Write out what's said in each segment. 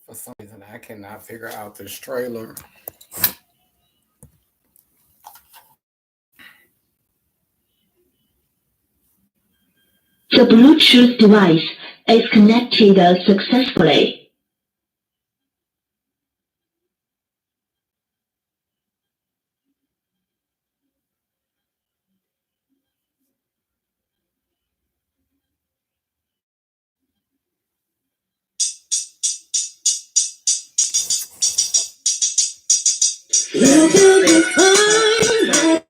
For some reason, I cannot figure out this trailer. The Bluetooth device is connected successfully. You can define my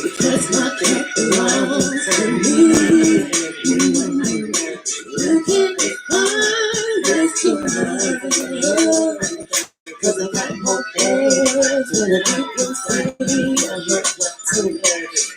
because my cat belongs to me. You can define this love because I got more things than the people say.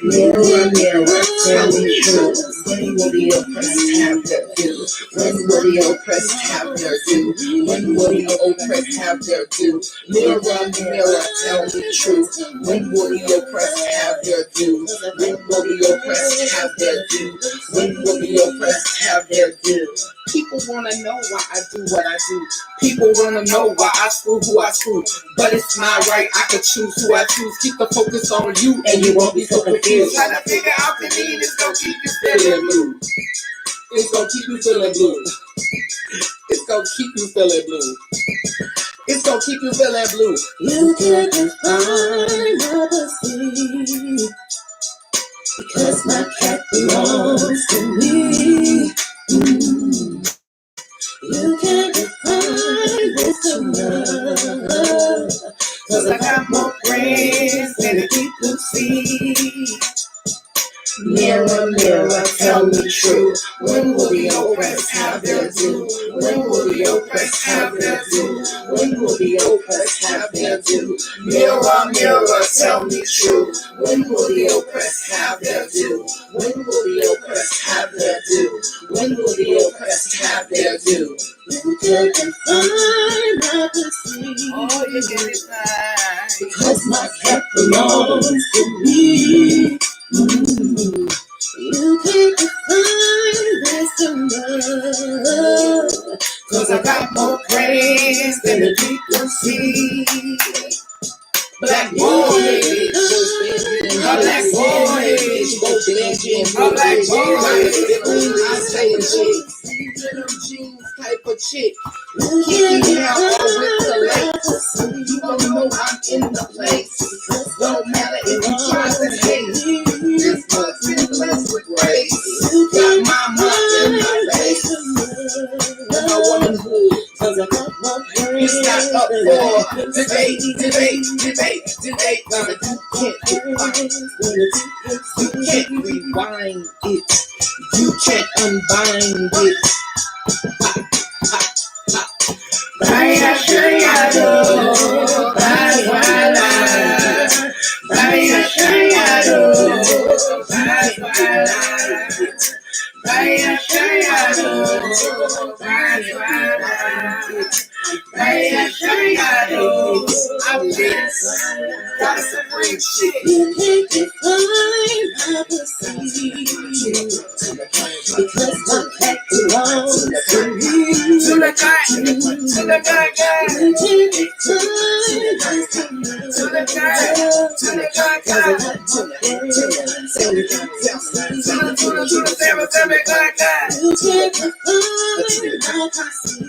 Mirror, mirror, tell me true. When will the oppressed have their due? When will the oppressed have their due? When will the oppressed have their due? Mirror, mirror, tell me true. When will the oppressed have their due? When will the oppressed have their due? When will the oppressed have their due? People wanna know why I do what I do. People wanna know why I screw who I screw. But it's my right, I can choose who I choose. Keep the focus on you and you won't be so confused. Try to figure out the need, it's gonna keep you feeling blue. It's gonna keep you feeling blue. It's gonna keep you feeling blue. It's gonna keep you feeling blue. You can't define the sea because my cat belongs to me. You can't define this love Cause I got more friends than the deep blue sea. Mirror, mirror, tell me true. When will the oppressed have their due? When will the oppressed have their due? When will the oppressed have their due? Mirror, mirror, tell me true. When will the oppressed have their due? When will the oppressed have their due? When will the oppressed have their due? You can define my pussy. Oh, you can define. Because my cat belongs to me. You can't define this love. Cause I got more friends than the deep blue sea. Black boy, a black boy, a black boy. I say chick, little jeans type of chick. Keep me out with the lace. You don't know I'm in the place. Don't matter if you try to hate. This must be blessed with grace. Got my mouth in my face. No womanhood. It's not up for debate. Now you can't rewind it. You can't unbind it. Vaya shayado, vaya shayado, vaya shayado, vaya shayado. I'm this. Got some real shit. You can't define my pussy because my cat belongs to me. To the guy, to the guy. You can't define my To the guy, to the guy. You can't define my pussy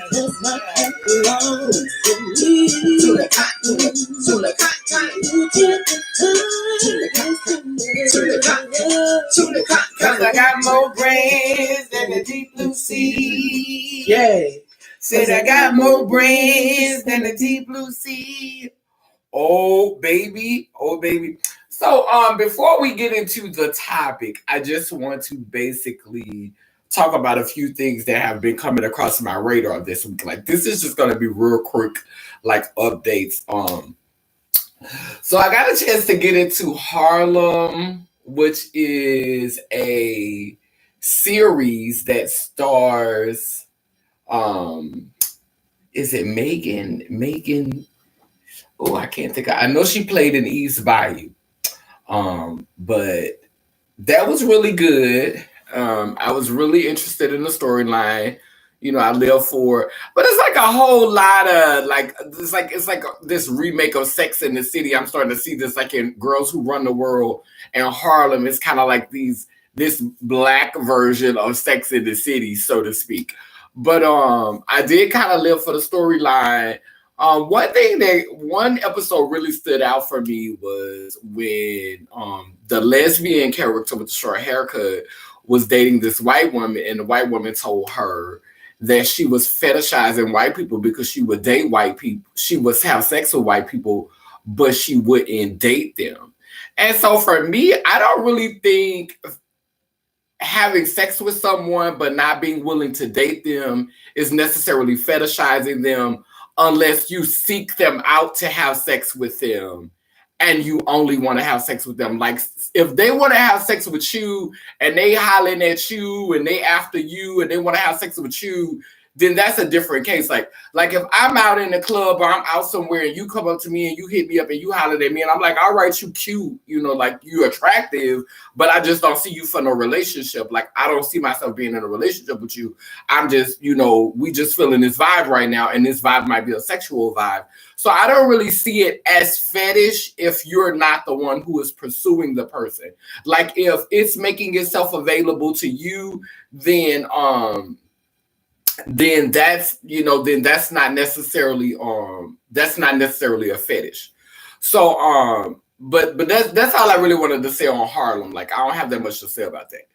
because my cat belongs to me. You can't Cause I got more brains than the deep blue sea. Yeah. Said I got more brains than the deep blue sea. Oh baby, oh baby. So before we get into the topic, I just want to basically talk about a few things that have been coming across my radar this week. Like this is just gonna be real quick, like updates. So I got a chance to get into Harlem, which is a series that stars is it Megan? Oh, I can't think. I know she played in East Bayou. But that was really good. I was really interested in the storyline. I live for it. But it's like a whole lot of like it's like this remake of Sex in the City. I'm starting to see this like in Girls Who Run the World and Harlem. It's kind of like this black version of Sex in the City, so to speak. But I did kind of live for the storyline. One episode really stood out for me was when the lesbian character with the short haircut was dating this white woman, and the white woman told her that she was fetishizing white people because she would date white people. She would have sex with white people, but she wouldn't date them. And so for me, I don't really think having sex with someone but not being willing to date them is necessarily fetishizing them unless you seek them out to have sex with them and you only want to have sex with them. Like if they want to have sex with you and they hollering at you and they after you and they want to have sex with you, then that's a different case. Like if I'm out in the club or I'm out somewhere and you come up to me and you hit me up and you holler at me and I'm like, all right, you cute, like you attractive, but I just don't see you for no relationship. Like I don't see myself being in a relationship with you. I'm just, we just feeling this vibe right now, and this vibe might be a sexual vibe. So I don't really see it as fetish if you're not the one who is pursuing the person. Like if it's making itself available to you, then that's not necessarily a fetish. So but that's all I really wanted to say on Harlem. Like I don't have that much to say about that.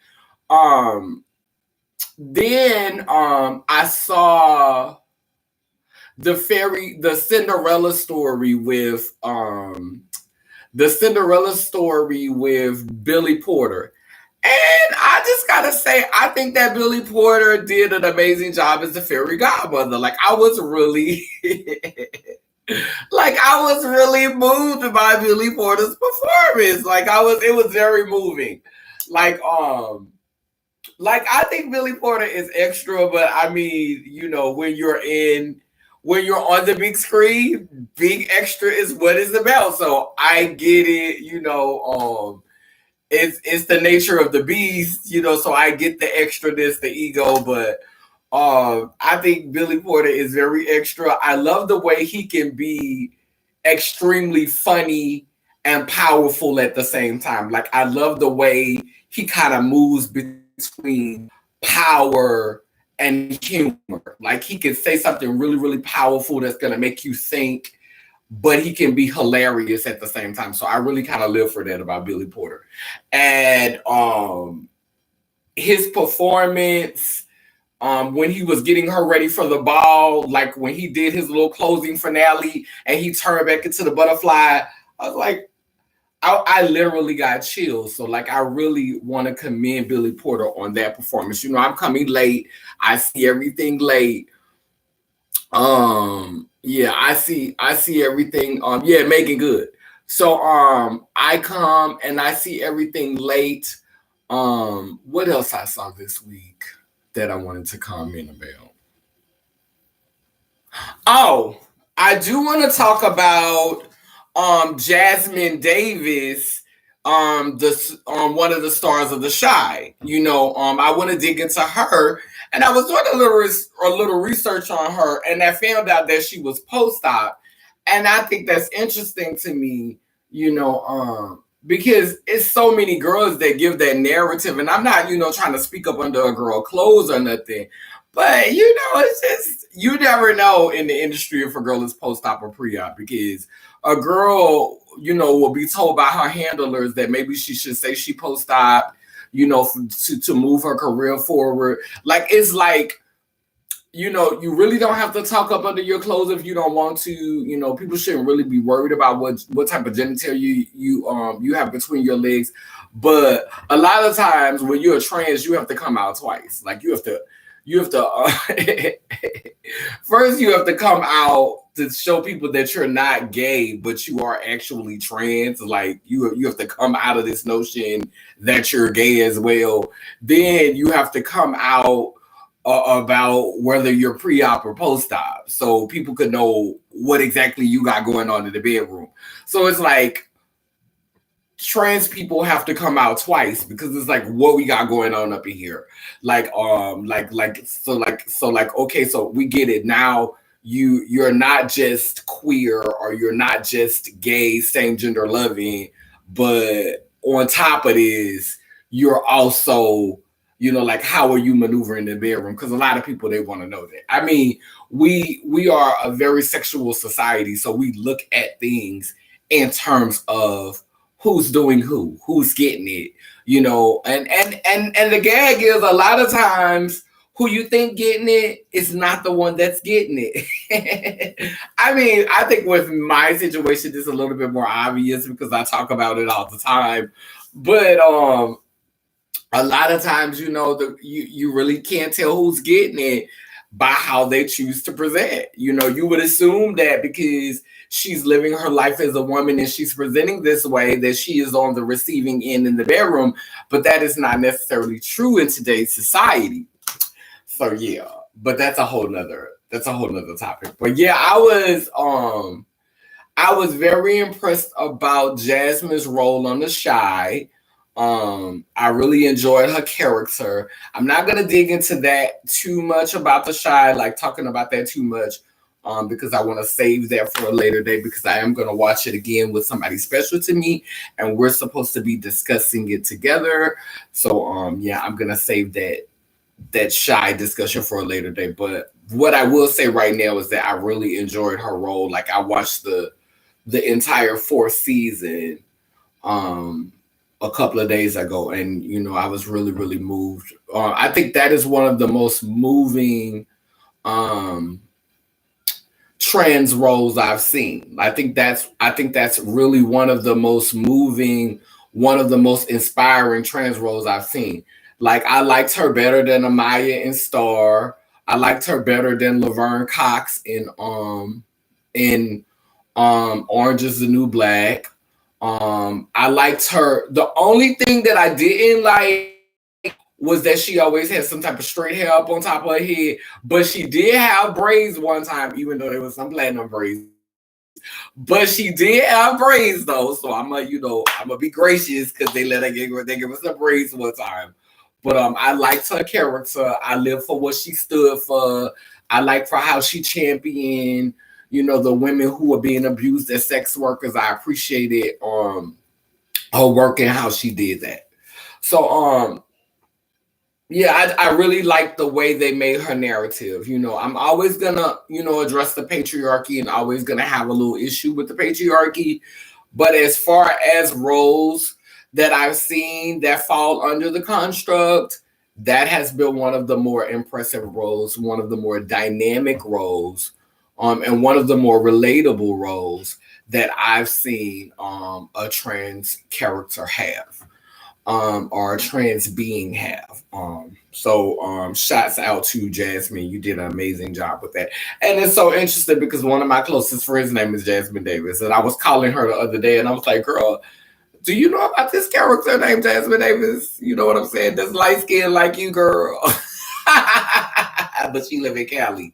Then I saw the Cinderella story with Billy Porter. And I just gotta say, I think that Billy Porter did an amazing job as the fairy godmother. Like I was really moved by Billy Porter's performance. It was very moving. I think Billy Porter is extra, but I mean, when you're on the big screen, big extra is what it's about. So I get it, it's the nature of the beast, so I get the extraness, the ego, but I think Billy Porter is very extra. I love the way he can be extremely funny and powerful at the same time. Like I love the way he kind of moves between power and humor. Like he can say something really, really powerful that's going to make you think, but he can be hilarious at the same time. So I really kind of live for that about Billy Porter. And his performance when he was getting her ready for the ball, like when he did his little closing finale and he turned back into the butterfly, I was like, I literally got chills. So like I really want to commend Billy Porter on that performance. I'm coming late. I see everything late. Yeah, I see everything. Making good. So I come and I see everything late. What else I saw this week that I wanted to comment about? Oh, I do want to talk about Jasmine Davis, one of the stars of The Shy. I want to dig into her, and I was doing a little research on her, and I found out that she was post-op, and I think that's interesting to me. Because it's so many girls that give that narrative, and I'm not, trying to speak up under a girl clothes or nothing, but it's just you never know in the industry if a girl is post-op or pre-op, because a girl, will be told by her handlers that maybe she should say she post-op, to move her career forward. Like it's like, you really don't have to talk up under your clothes if you don't want to. People shouldn't really be worried about what type of genitalia you have between your legs. But a lot of times when you're trans, you have to come out twice. Like you have to first you have to come out to show people that you're not gay, but you are actually trans. Like you have to come out of this notion that you're gay as well. Then you have to come out about whether you're pre-op or post-op, so people could know what exactly you got going on in the bedroom. So it's like trans people have to come out twice because it's like what we got going on up in here. Okay, so we get it now. You're not just queer or you're not just gay, same gender loving, but on top of this, you're also, like how are you maneuvering in the bedroom? Because a lot of people they want to know that. I mean, we are a very sexual society, so we look at things in terms of who's doing who's getting it, and the gag is a lot of times who you think getting it is not the one that's getting it. I mean, I think with my situation, it's a little bit more obvious because I talk about it all the time. But a lot of times, you really can't tell who's getting it by how they choose to present. You would assume that because she's living her life as a woman and she's presenting this way that she is on the receiving end in the bedroom, but that is not necessarily true in today's society. So yeah, but that's a whole nother topic. But yeah, I was very impressed about Jasmine's role on The Shy. I really enjoyed her character. I'm not gonna dig into that too much about The Shy, like talking about that too much, because I want to save that for a later day because I am gonna watch it again with somebody special to me, and we're supposed to be discussing it together. So yeah, I'm gonna save that Shy discussion for a later day. But what I will say right now is that I really enjoyed her role. Like I watched the entire fourth season a couple of days ago, and I was really really moved. I think that is one of the most moving um trans roles I've seen. I think that's really one of the most moving, one of the most inspiring trans roles I've seen. Like I liked her better than Amaya in Star. I liked her better than Laverne Cox in Orange is the New Black. I liked her. The only thing that I didn't like was that she always had some type of straight hair up on top of her head, but she did have braids one time, even though there was some platinum braids. But she did have braids though, so I'm gonna be gracious because they give us some braids one time. But I liked her character. I lived for what she stood for. I liked for how she championed, the women who were being abused as sex workers. I appreciated her work and how she did that. So yeah, I really like the way they made her narrative. I'm always gonna, address the patriarchy and always gonna have a little issue with the patriarchy. But as far as roles that I've seen that fall under the construct, that has been one of the more impressive roles, one of the more dynamic roles, and one of the more relatable roles that I've seen a trans character have, or a trans being have. So shouts out to Jasmine. You did an amazing job with that. And it's so interesting because one of my closest friends' name is Jasmine Davis. And I was calling her the other day and I was like, girl, do you know about this character named Jasmine Davis? You know what I'm saying? That's light skinned like you, girl. But she live in Cali.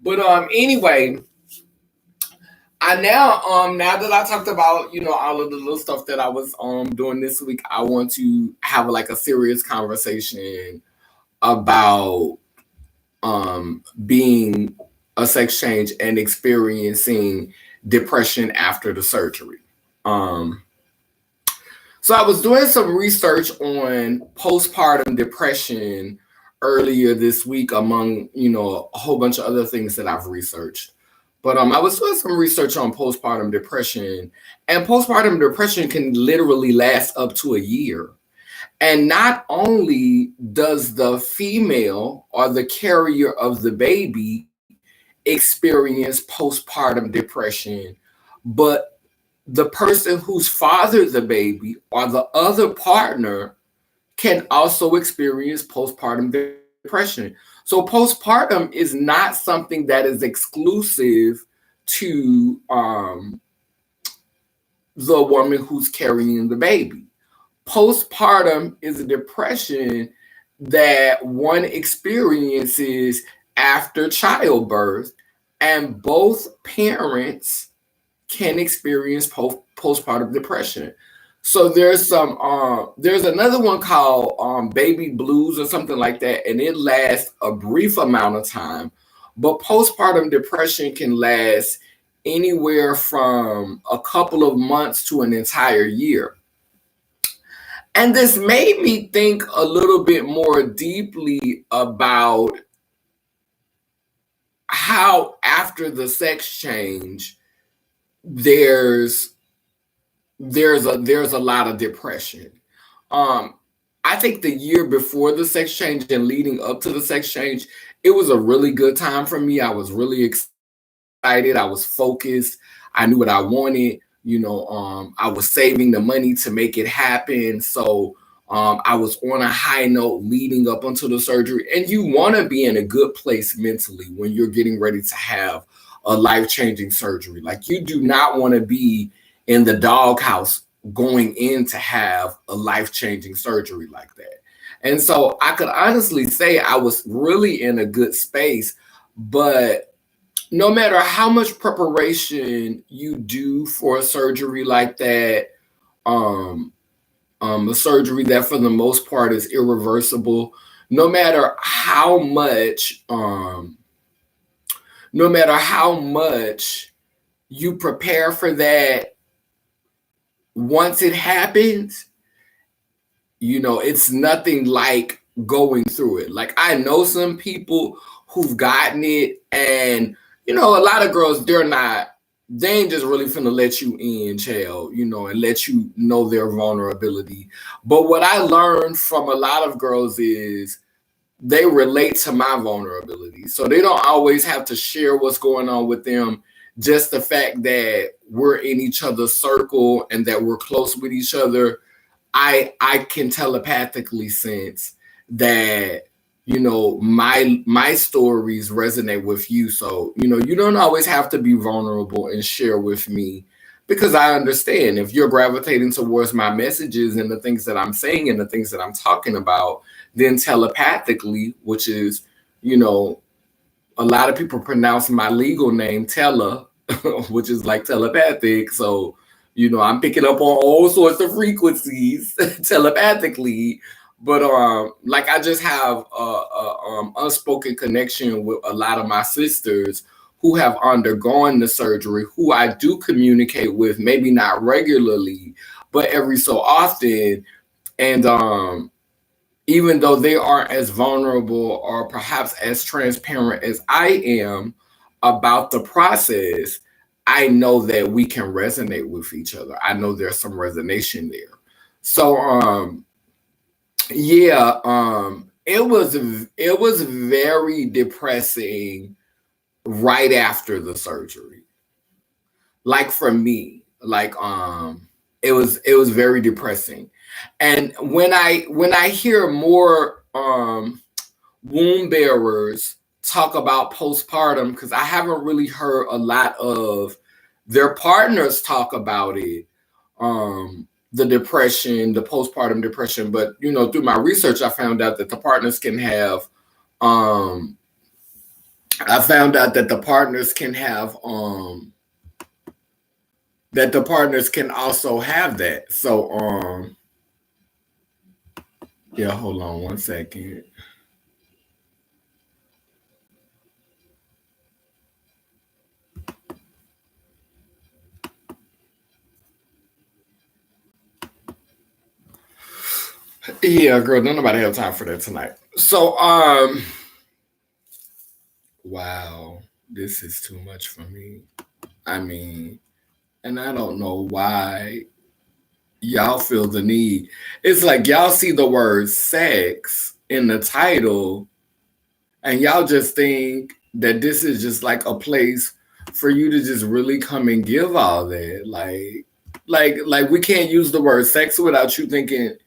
But anyway, I now that I talked about all of the little stuff that I was doing this week, I want to have like a serious conversation about being a sex change and experiencing depression after the surgery. So I was doing some research on postpartum depression earlier this week, among a whole bunch of other things that I've researched. But I was doing some research on postpartum depression, and postpartum depression can literally last up to a year. And not only does the female or the carrier of the baby experience postpartum depression, but the person who's fathered the baby or the other partner can also experience postpartum depression. So postpartum is not something that is exclusive to the woman who's carrying the baby. Postpartum is a depression that one experiences after childbirth, and both parents can experience postpartum depression. So there's another one called baby blues or something like that, and it lasts a brief amount of time. But postpartum depression can last anywhere from a couple of months to an entire year. And this made me think a little bit more deeply about how after the sex change there's there's a lot of depression. Um, I think the year before the sex change and leading up to the sex change, it was a really good time for me. I was really excited. I was focused. I knew what I wanted. I was saving the money to make it happen. So I was on a high note leading up until the surgery. And you want to be in a good place mentally when you're getting ready to have a life changing surgery. Like, you do not want to be in the doghouse going in to have a life changing surgery like that. And so I could honestly say I was really in a good space, but no matter how much preparation you do for a surgery like that, um, a surgery that for the most part is irreversible, no matter how much, no matter how much you prepare for that, once it happens, it's nothing like going through it. Like, I know some people who've gotten it, and a lot of girls, they ain't just really finna let you in, child, and let you know their vulnerability. But what I learned from a lot of girls is they relate to my vulnerability. So they don't always have to share what's going on with them. Just the fact that we're in each other's circle and that we're close with each other, I can telepathically sense that my stories resonate with you. So you don't always have to be vulnerable and share with me, because I understand if you're gravitating towards my messages and the things that I'm saying and the things that I'm talking about, then telepathically, which is, you know a lot of people pronounce my legal name Tella, which is like telepathic. So, I'm picking up on all sorts of frequencies telepathically. But like, I just have a unspoken connection with a lot of my sisters who have undergone the surgery, who I do communicate with, maybe not regularly, but every so often. And even though they aren't as vulnerable or perhaps as transparent as I am about the process, I know that we can resonate with each other. I know there's some resonation there. So yeah, it was very depressing right after the surgery. Like, for me, like, it was very depressing. And when I hear more womb bearers talk about postpartum, because I haven't really heard a lot of their partners talk about it, the depression, the postpartum depression. But through my research, I found out that the partners can have um I found out that the partners can have that the partners can also have that. So yeah, hold on one second. Yeah, girl, don't nobody have time for that tonight. So wow, this is too much for me. I mean, and I don't know why y'all feel the need. It's like y'all see the word sex in the title, and y'all just think that this is just like a place for you to just really come and give all that. Like we can't use the word sex without you thinking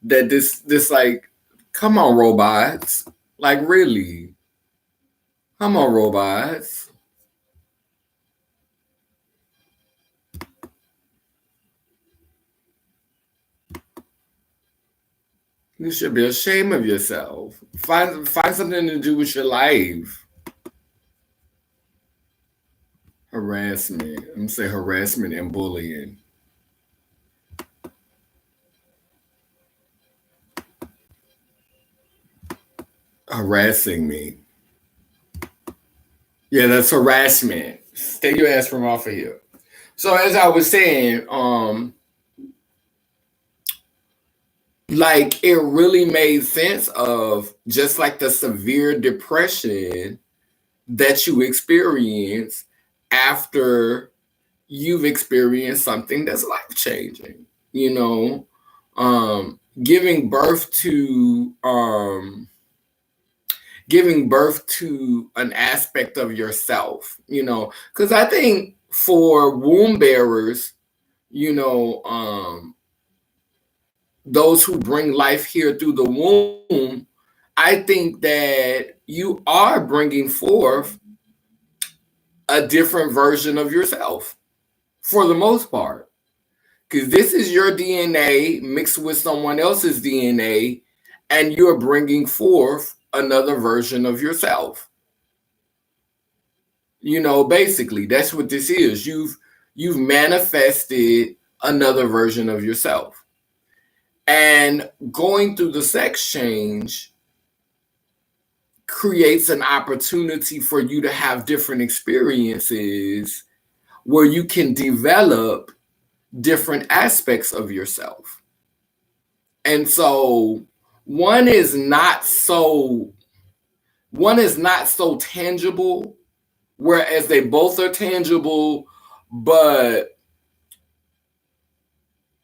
that this like, come on, robots. Like, really. Come on, robots. You should be ashamed of yourself. Find something to do with your life. Harassment. I'm gonna say harassment and bullying. Harassing me. Yeah, that's harassment. Stay your ass from off of here. So as I was saying, like it really made sense of just like the severe depression that you experience after you've experienced something that's life changing, you know, giving birth to an aspect of yourself, you know, because I think for womb bearers, you know, those who bring life here through the womb, I think that you are bringing forth a different version of yourself for the most part. Because this is your DNA mixed with someone else's DNA, and you're bringing forth another version of yourself. You know, basically, that's what this is. You've manifested another version of yourself. And going through the sex change creates an opportunity for you to have different experiences where you can develop different aspects of yourself. And so one is not so tangible, whereas they both are tangible, but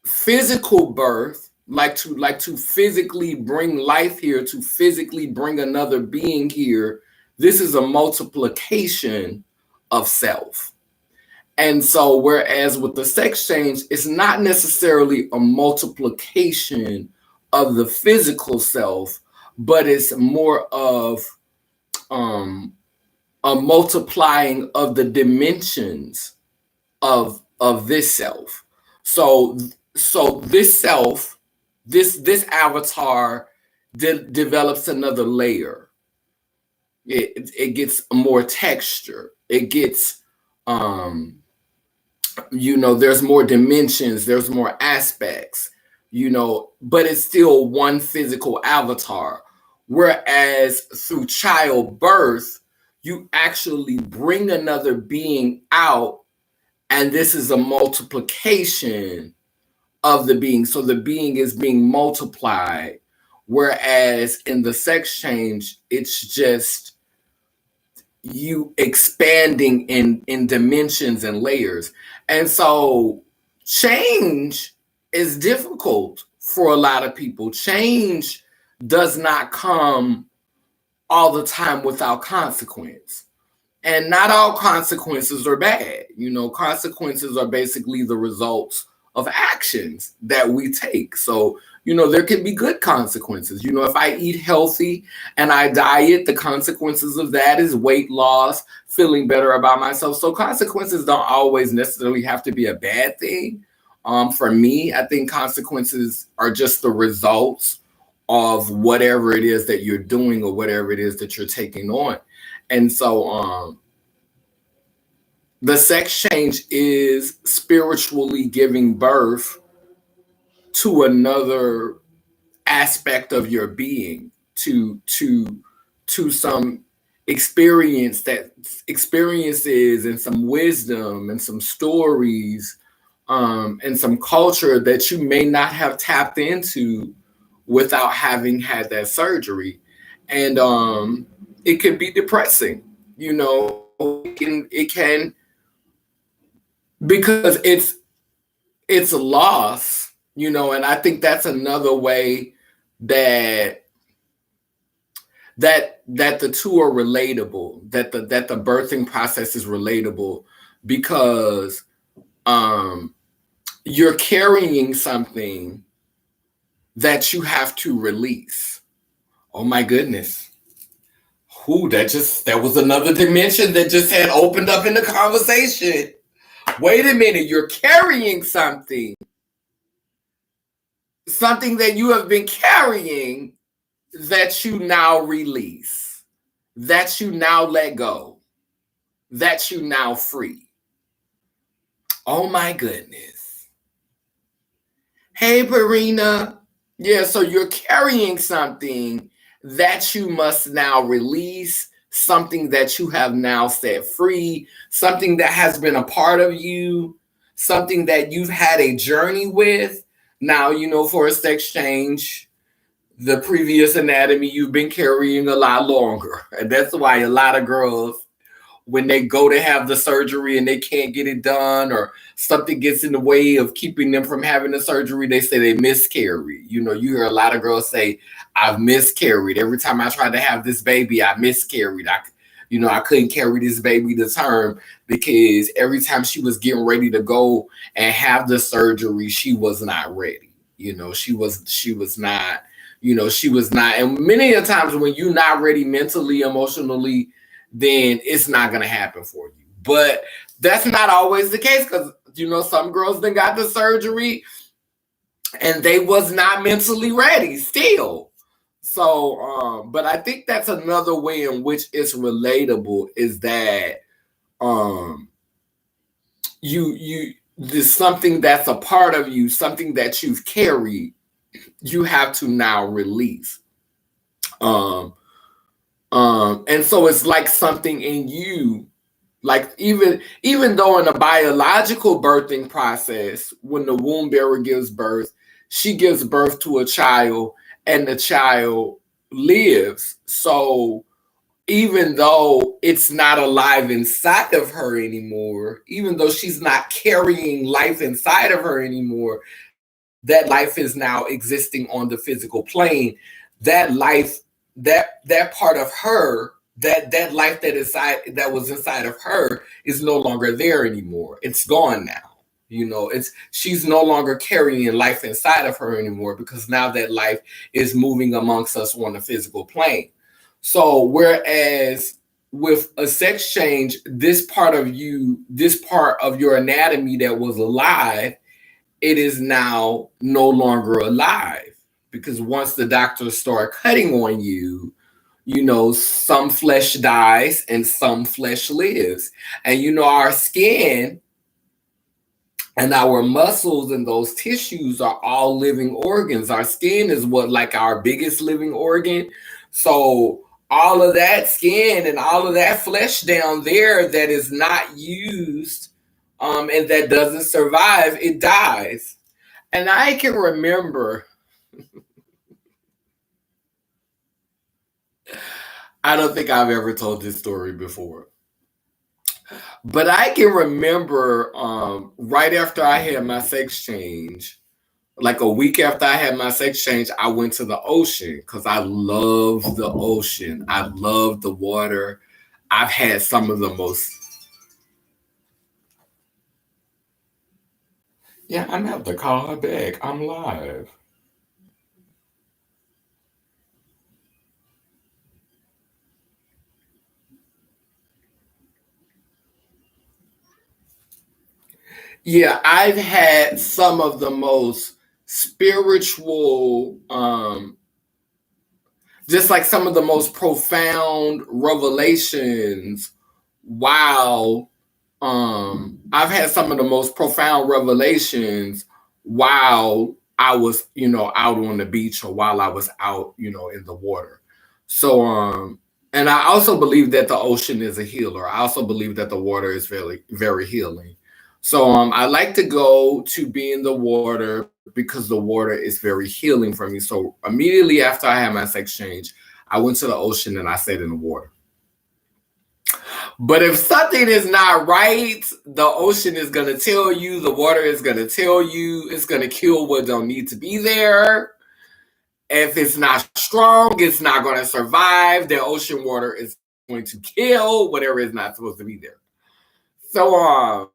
physical birth, like to physically bring life here, to physically bring another being here, this is a multiplication of self. And so whereas with the sex change, it's not necessarily a multiplication of the physical self, but it's more of a multiplying of the dimensions of this self. So this self, this avatar develops another layer. It gets more texture. It gets you know, there's more dimensions, there's more aspects, you know, but it's still one physical avatar. Whereas through childbirth, you actually bring another being out, and this is a multiplication of the being. So the being is being multiplied. Whereas in the sex change, it's just you expanding in dimensions and layers. And so change is difficult for a lot of people. Change does not come all the time without consequence. And not all consequences are bad. You know, consequences are basically the results of actions that we take. So, you know, there can be good consequences. You know, if I eat healthy and I diet, the consequences of that is weight loss, feeling better about myself. So consequences don't always necessarily have to be a bad thing. For me, I think consequences are just the results of whatever it is that you're doing or whatever it is that you're taking on. And so the sex change is spiritually giving birth to another aspect of your being, to some experiences and some wisdom and some stories, and some culture that you may not have tapped into without having had that surgery. And it can be depressing, you know, it can because it's a loss, you know. And I think that's another way that the two are relatable, that the birthing process is relatable, because you're carrying something that you have to release. Oh my goodness. Who that was another dimension that just had opened up in the conversation. Wait a minute, you're carrying something that you have been carrying, that you now release, that you now let go, that you now free. Oh my goodness. Hey, Parina. Yeah, so you're carrying something that you must now release, something that you have now set free, something that has been a part of you, something that you've had a journey with. Now, for a sex change, the previous anatomy you've been carrying a lot longer. And that's why a lot of girls, when they go to have the surgery and they can't get it done, or something gets in the way of keeping them from having the surgery, they say they miscarry. You hear a lot of girls say, I've miscarried. Every time I tried to have this baby, I miscarried. I couldn't carry this baby to term because every time she was getting ready to go and have the surgery, she was not ready. She was not, she was not. And many a times when you're not ready mentally, emotionally, then it's not going to happen for you. But that's not always the case, because, some girls then got the surgery and they was not mentally ready still. So, but I think that's another way in which it's relatable, is that there's something that's a part of you, something that you've carried, you have to now release. And so it's like something in you, like even though in a biological birthing process, when the womb bearer gives birth, she gives birth to a child and the child lives. So even though it's not alive inside of her anymore, even though she's not carrying life inside of her anymore, that life is now existing on the physical plane. That life, that part of her, that life that was inside of her is no longer there anymore. It's gone now. She's no longer carrying life inside of her anymore, because now that life is moving amongst us on the physical plane. So whereas with a sex change, this part of your anatomy that was alive, it is now no longer alive, because once the doctors start cutting on you, some flesh dies and some flesh lives. And our skin and our muscles and those tissues are all living organs. Our skin is like our biggest living organ. So all of that skin and all of that flesh down there that is not used, and that doesn't survive, it dies. And I can remember, I don't think I've ever told this story before, but I can remember right after I had my sex change, like a week after I had my sex change, I went to the ocean because I love the ocean. I love the water. I've had some of the most. Yeah, I'm at the call back. I'm live. Yeah, I've had some of the most spiritual, just like some of the most profound revelations. Wow. I've had some of the most profound revelations while I was, out on the beach, or while I was out, in the water. So, and I also believe that the ocean is a healer. I also believe that the water is very, very healing. So, I like to go to be in the water because the water is very healing for me. So, immediately after I had my sex change, I went to the ocean and I sat in the water. But if something is not right, the ocean is going to tell you, the water is going to tell you, it's going to kill what don't need to be there. If it's not strong, it's not going to survive. The ocean water is going to kill whatever is not supposed to be there. So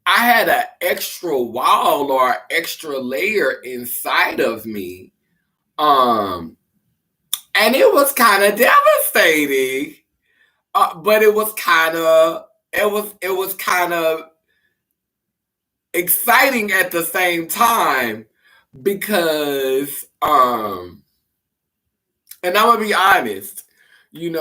I had an extra wall or extra layer inside of me. And it was kind of devastating. But it was kind of exciting at the same time, because and I'm gonna be honest, and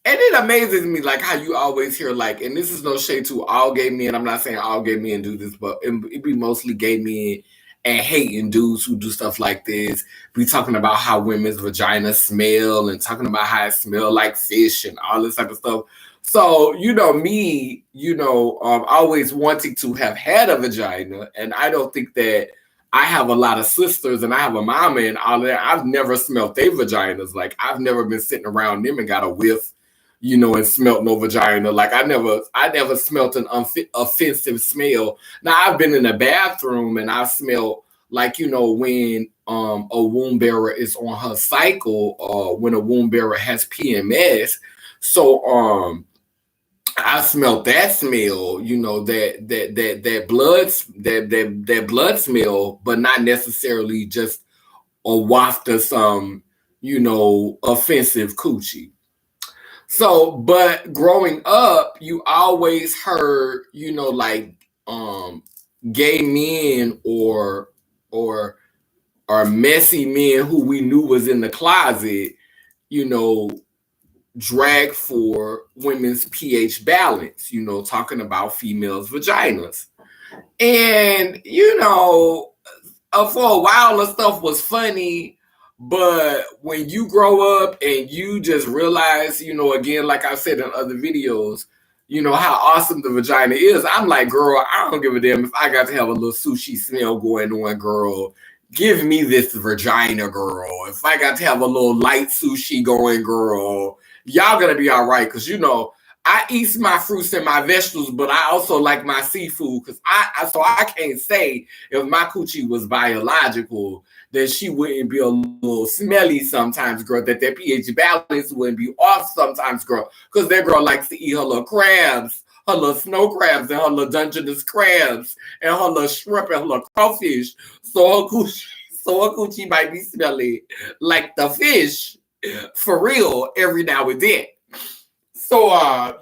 it amazes me like how you always hear, like, and this is no shade to all gay men. I'm not saying all gay men do this, but it be mostly gay men and hating dudes who do stuff like this. Be talking about how women's vaginas smell and talking about how it smell like fish and all this type of stuff. So, me, always wanting to have had a vagina, and I don't think that I have a lot of sisters and I have a mama and all that. I've never smelled their vaginas. Like, I've never been sitting around them and got a whiff, and smelt no vagina. Like, I never smelt an offensive smell. Now, I've been in the bathroom and I smelled like, when a womb bearer is on her cycle, or when a womb bearer has PMS. So I smelled that smell, that blood smell, but not necessarily just a waft of some, offensive coochie. So, but growing up, you always heard, like gay men or messy men who we knew was in the closet, drag for women's pH balance, talking about females' vaginas. And, for a while, the stuff was funny. But when you grow up and you just realize, again, like I said in other videos, how awesome the vagina is. I'm like, girl, I don't give a damn if I got to have a little sushi smell going on, girl. Give me this vagina, girl. If I got to have a little light sushi going, girl, y'all gonna be all right. Because, I eat my fruits and my vegetables, but I also like my seafood. Because so I can't say if my coochie was biological, that she wouldn't be a little smelly sometimes, girl, that pH balance wouldn't be off sometimes, girl, because that girl likes to eat her little crabs, her little snow crabs, and her little Dungeness crabs, and her little shrimp and her little crawfish. So her coochie might be smelly like the fish, for real, every now and then. So,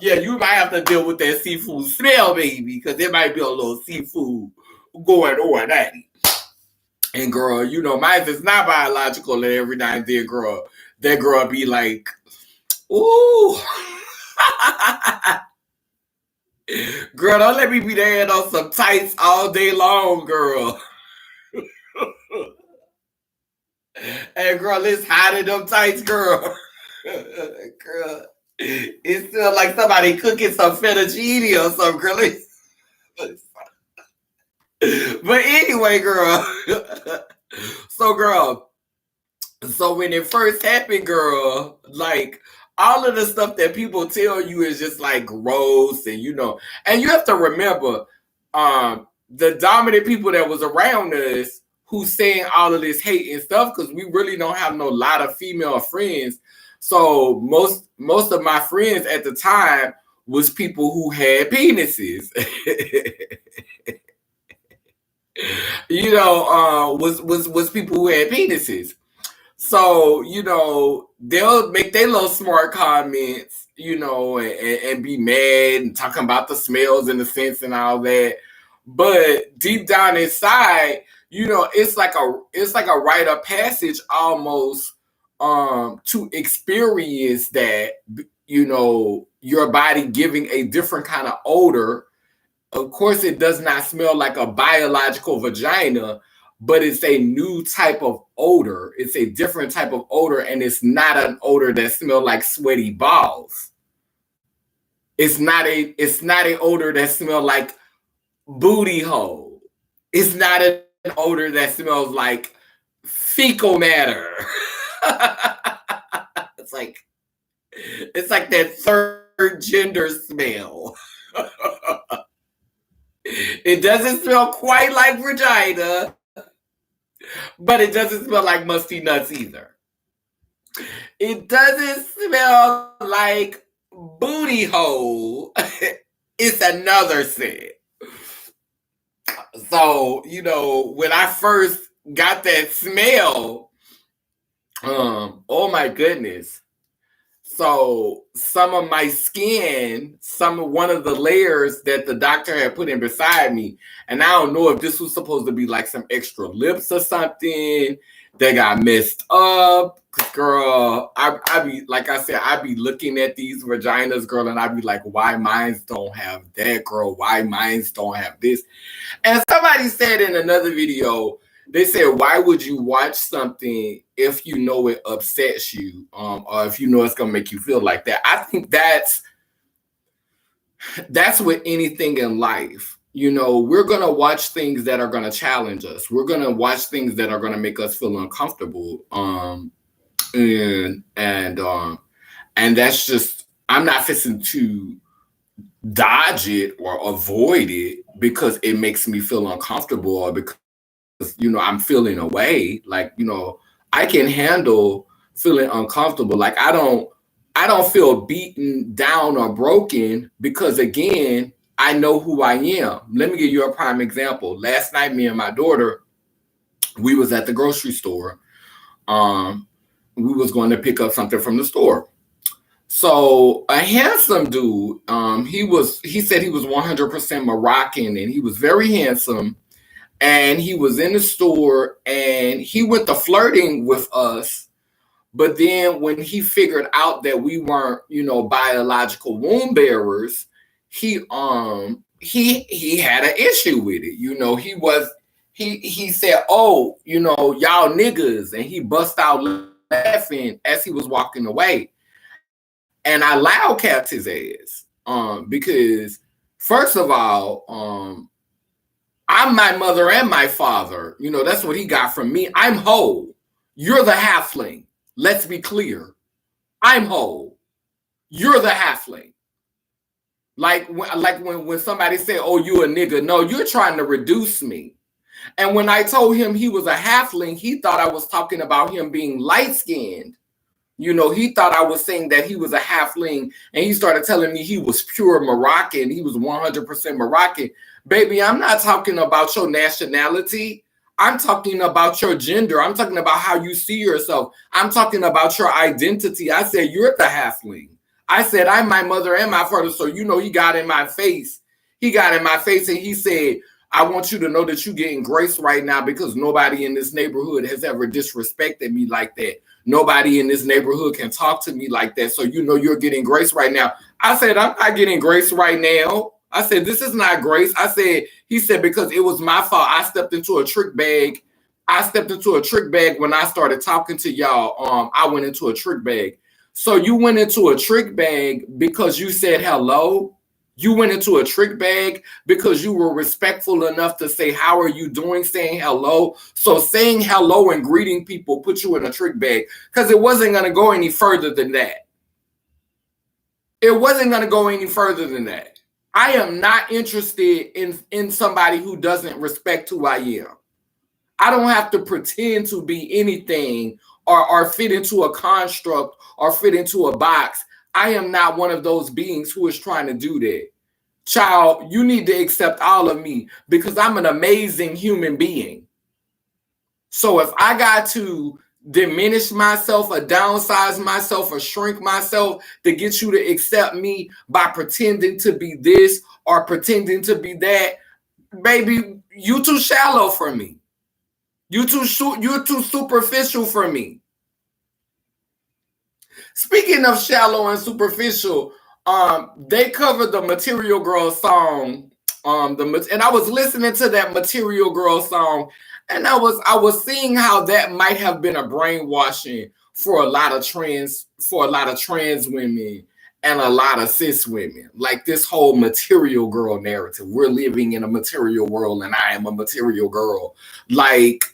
yeah, you might have to deal with that seafood smell, baby, because there might be a little seafood going on at it. And girl, mine is not biological, and every now and then, girl, that girl be like, ooh. Girl, don't let me be there on some tights all day long, girl. Hey, girl, it's hot in them tights, girl. Girl, it feels like somebody cooking some fettuccine or something, girl. But anyway, girl. So when it first happened, girl, like all of the stuff that people tell you is just like gross, and and you have to remember, the dominant people that was around us who's saying all of this hate and stuff, because we really don't have no lot of female friends. So most of my friends at the time was people who had penises. Was people who had penises. So, they'll make their little smart comments, and be mad and talking about the smells and the scents and all that. But deep down inside, it's like a rite of passage almost, to experience that, your body giving a different kind of odor. Of course, it does not smell like a biological vagina, but it's a new type of odor. It's a different type of odor, and it's not an odor that smells like sweaty balls. It's not an odor that smells like booty hole. It's not an odor that smells like fecal matter. It's like that third gender smell. It doesn't smell quite like vagina, but it doesn't smell like musty nuts either. It doesn't smell like booty hole. It's another scent. So, when I first got that smell, oh my goodness. So some of my skin, one of the layers that the doctor had put in beside me, and I don't know if this was supposed to be like some extra lips or something that got messed up. Girl, I be, like I said, I be looking at these vaginas, girl, and I be like, why mines don't have that, girl? Why mines don't have this? And somebody said in another video, they said, why would you watch something if you know it upsets you, or if you know it's gonna make you feel like that? I think that's with anything in life. You know, we're gonna watch things that are gonna challenge us. We're gonna watch things that are gonna make us feel uncomfortable. And that's just, I'm not fixing to dodge it or avoid it because it makes me feel uncomfortable, or because I'm feeling away. Like, I can handle feeling uncomfortable. Like, I don't feel beaten down or broken, because again, I know who I am. Let me give you a prime example. Last night, me and my daughter, we was at the grocery store. We was going to pick up something from the store. So a handsome dude, he said he was 100% Moroccan, and he was very handsome. And he was in the store, and he went to flirting with us. But then when he figured out that we weren't, biological womb bearers, he had an issue with it. He said, "Oh, y'all niggas," and he bust out laughing as he was walking away. And I loud capped his ass, because first of all, I'm my mother and my father. That's what he got from me. I'm whole. You're the halfling. Let's be clear. I'm whole. You're the halfling. Like when somebody say, "Oh, you a nigga." No, you're trying to reduce me. And when I told him he was a halfling, he thought I was talking about him being light-skinned. He thought I was saying that he was a halfling, and he started telling me he was pure Moroccan. He was 100% Moroccan. Baby, I'm not talking about your nationality. I'm talking about your gender. I'm talking about how you see yourself. I'm talking about your identity. I said, you're the halfling. I said, I'm my mother and my father. So, he got in my face. He got in my face, and he said, I want you to know that you're getting grace right now, because nobody in this neighborhood has ever disrespected me like that. Nobody in this neighborhood can talk to me like that. So you're getting grace right now. I said, I'm not getting grace right now. I said, this is not grace. He said, because it was my fault. I stepped into a trick bag. When I started talking to y'all. I went into a trick bag. So you went into a trick bag because you said hello? You went into a trick bag because you were respectful enough to say, how are you doing, saying hello. So saying hello and greeting people put you in a trick bag, because it wasn't going to go any further than that. It wasn't going to go any further than that. I am not interested in somebody who doesn't respect who I am. I don't have to pretend to be anything or fit into a construct or fit into a box. I am not one of those beings who is trying to do that. Child, you need to accept all of me, because I'm an amazing human being. So if I got to diminish myself or downsize myself or shrink myself to get you to accept me by pretending to be this or pretending to be that, baby, you too shallow for me. You're too superficial for me. Speaking of shallow and superficial, they covered the Material Girl song, and I was listening to that Material Girl song, and I was seeing how that might have been a brainwashing for a lot of trans women and a lot of cis women. Like this whole material girl narrative. We're living in a material world, and I am a material girl. Like,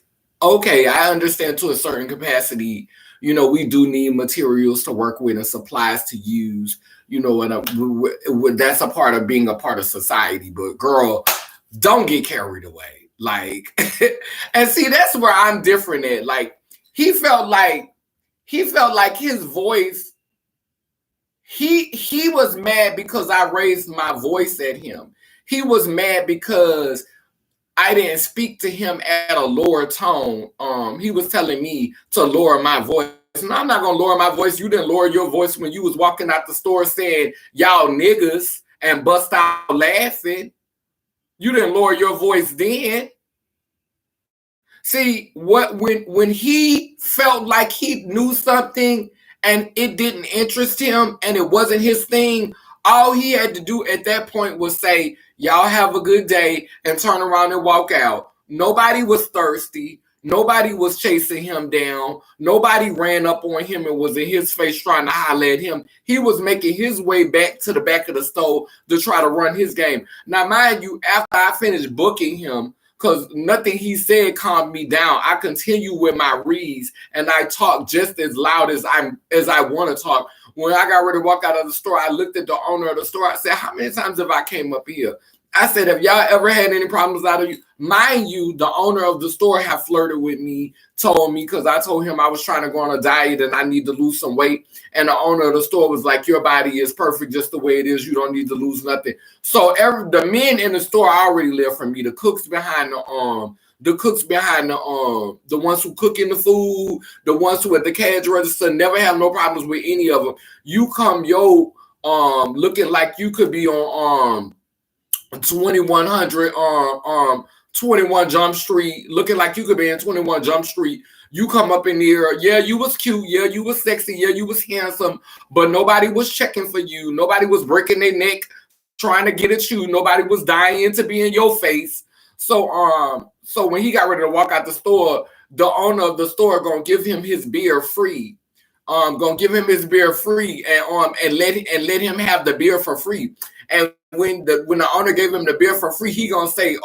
okay, I understand to a certain capacity. We do need materials to work with and supplies to use, and that's a part of being a part of society. But girl, don't get carried away. Like, and see, that's where I'm different at. Like, he felt like his voice, he was mad because I raised my voice at him. He was mad because I didn't speak to him at a lower tone. He was telling me to lower my voice. No, I'm not gonna lower my voice. You didn't lower your voice when you was walking out the store saying y'all niggas and bust out laughing. You didn't lower your voice then. See, when he felt like he knew something and it didn't interest him and it wasn't his thing, all he had to do at that point was say, y'all have a good day, and turn around and walk out. Nobody was thirsty. Nobody was chasing him down. Nobody ran up on him and was in his face trying to holler at him. He was making his way back to the back of the store to try to run his game. Now, mind you, after I finished booking him, because nothing he said calmed me down, I continue with my reads and I talk just as loud as I want to talk. When I got ready to walk out of the store, I looked at the owner of the store. I said, how many times have I came up here? I said, have y'all ever had any problems out of you? Mind you, the owner of the store had flirted with me, told me, because I told him I was trying to go on a diet and I need to lose some weight. And the owner of the store was like, your body is perfect just the way it is. You don't need to lose nothing. So the men in the store already live for me. The cooks behind the ones who cooking the food, the ones who at the cash register, never have no problems with any of them. You come, looking like you could be on 2100 21 Jump Street, looking like you could be in 21 Jump Street. You come up in here, yeah, you was cute, yeah, you was sexy, yeah, you was handsome, but nobody was checking for you. Nobody was breaking their neck trying to get at you. Nobody was dying to be in your face. So when he got ready to walk out the store, the owner of the store gonna give him his beer free. Gonna give him his beer free and let him have the beer for free. And when the owner gave him the beer for free, he gonna say,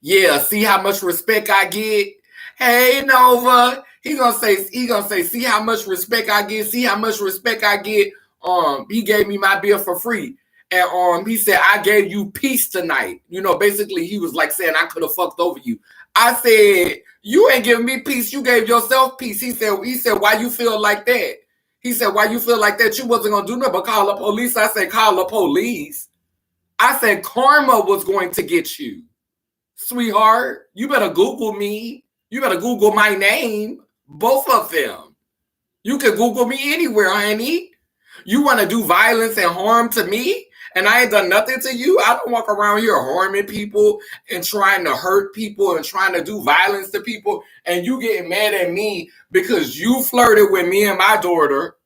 yeah, see how much respect I get? Hey, Nova. He gonna say, see how much respect I get, see how much respect I get. He gave me my beer for free. And he said, I gave you peace tonight. Basically he was like saying I could have fucked over you. I said, you ain't giving me peace, you gave yourself peace. He said, why you feel like that? He said, why you feel like that? You wasn't going to do nothing but call the police. I said, call the police. I said, karma was going to get you. Sweetheart, you better Google me. You better Google my name. Both of them. You can Google me anywhere, honey. You want to do violence and harm to me? And I ain't done nothing to you. I don't walk around here harming people and trying to hurt people and trying to do violence to people. And you getting mad at me because you flirted with me and my daughter.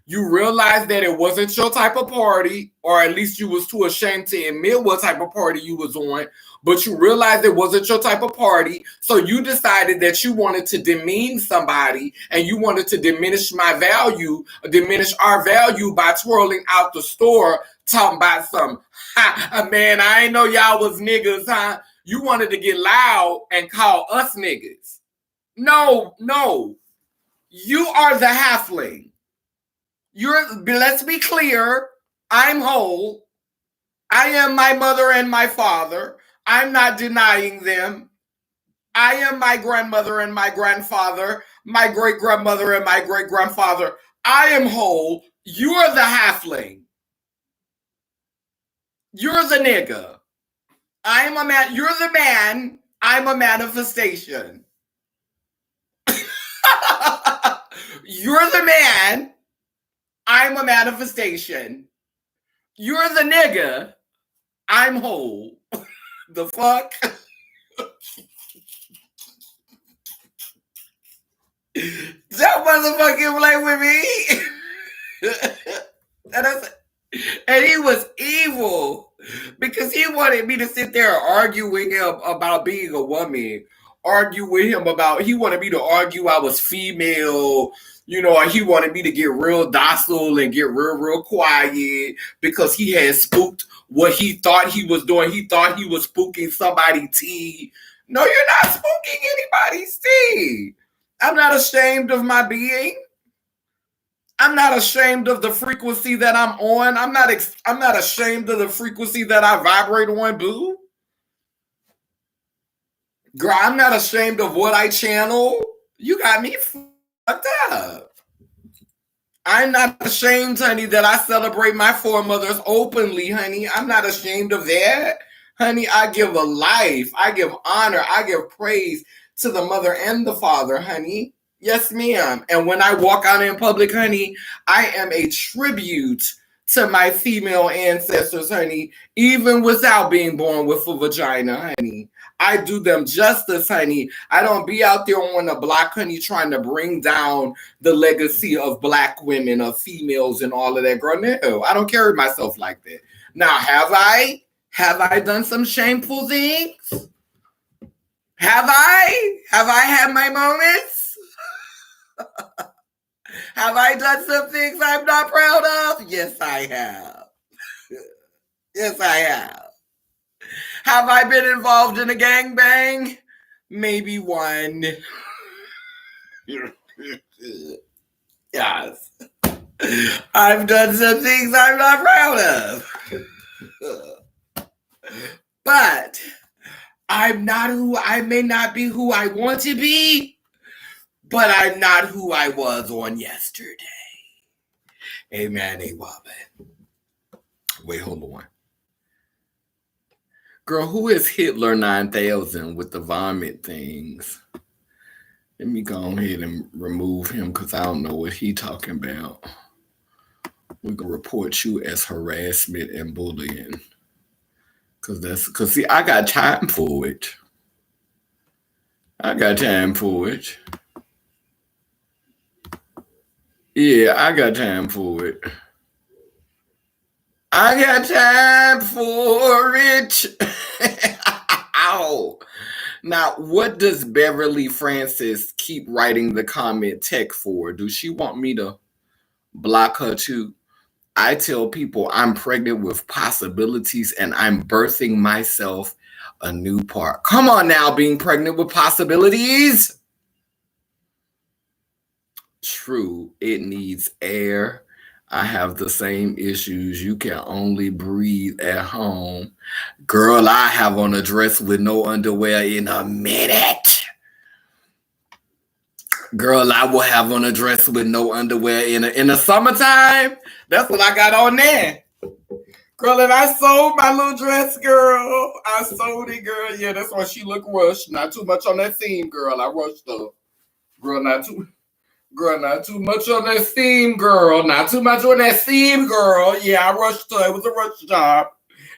You realized that it wasn't your type of party, or at least you was too ashamed to admit what type of party you was on. But you realized it wasn't your type of party. So you decided that you wanted to demean somebody and you wanted to diminish our value by twirling out the store talking about something. Man, I ain't know y'all was niggas, huh? You wanted to get loud and call us niggas. No. You are the halfling. Let's be clear. I'm whole. I am my mother and my father. I'm not denying them. I am my grandmother and my grandfather, my great-grandmother and my great-grandfather. I am whole. You're the halfling. You're the nigga. I am a man. You're the man. I'm a manifestation. You're the man. I'm a manifestation. You're the nigga. I'm whole. The fuck? That motherfucking play with me. And he was evil because he wanted me to sit there and argue with him about being a woman. He wanted me to argue I was female. He wanted me to get real docile and get real quiet because he had spooked what he thought he was doing. He thought he was spooking somebody's tea. No, you're not spooking anybody's tea. I'm not ashamed of my being. I'm not ashamed of the frequency that I'm on. I'm not ashamed of the frequency that I vibrate on, boo. Girl, I'm not ashamed of what I channel. You got me fucked up. I'm not ashamed, honey, that I celebrate my foremothers openly, honey. I'm not ashamed of that. Honey, I give a life. I give honor. I give praise to the mother and the father, honey. Yes, ma'am. And when I walk out in public, honey, I am a tribute to my female ancestors, honey, even without being born with a vagina, honey. I do them justice, honey. I don't be out there on the block, honey, trying to bring down the legacy of black women, of females and all of that. Girl, no, I don't carry myself like that. Now, have I done some shameful things? Have I had my moments? Have I done some things I'm not proud of? Yes, I have. Yes, I have. Have I been involved in a gangbang? Maybe one. Yes. I've done some things I'm not proud of. But I may not be who I want to be, but I'm not who I was on yesterday. Amen, amen. Wait, hold on. Girl, who is Hitler 9000 with the vomit things? Let me go ahead and remove him because I don't know what he talking about. We can report you as harassment and bullying. Cause see, I got time for it. I got time for it. Yeah, I got time for it. I got time for it. Ow. Now, what does Beverly Francis keep writing the comment text for? Does she want me to block her too? I tell people I'm pregnant with possibilities and I'm birthing myself a new part. Come on now, being pregnant with possibilities. True, it needs air. I have the same issues. You can only breathe at home. Girl, I have on a dress with no underwear in a minute. Girl, I will have on a dress with no underwear in the summertime. That's what I got on there. Girl, and I sold my little dress, girl. I sold it, girl. Yeah, that's why she look rushed. Not too much on that seam, girl. I rushed her. Girl, not too much on that seam, girl. Not too much on that seam, girl. Yeah, I rushed her. It was a rush job.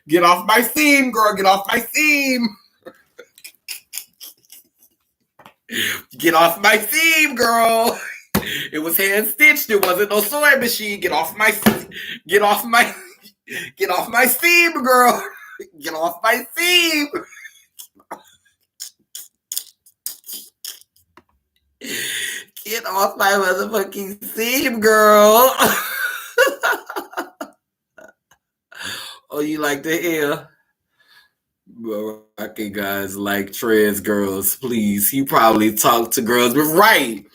Get off my seam, girl. Get off my seam. Get off my seam, girl. It was hand stitched. It wasn't no sewing machine. Get off my seam, girl. Get off my seam. Get off my motherfucking seam, girl. Oh, you like to hear? Well, okay, guys, like trans girls, please. You probably talk to girls, but right.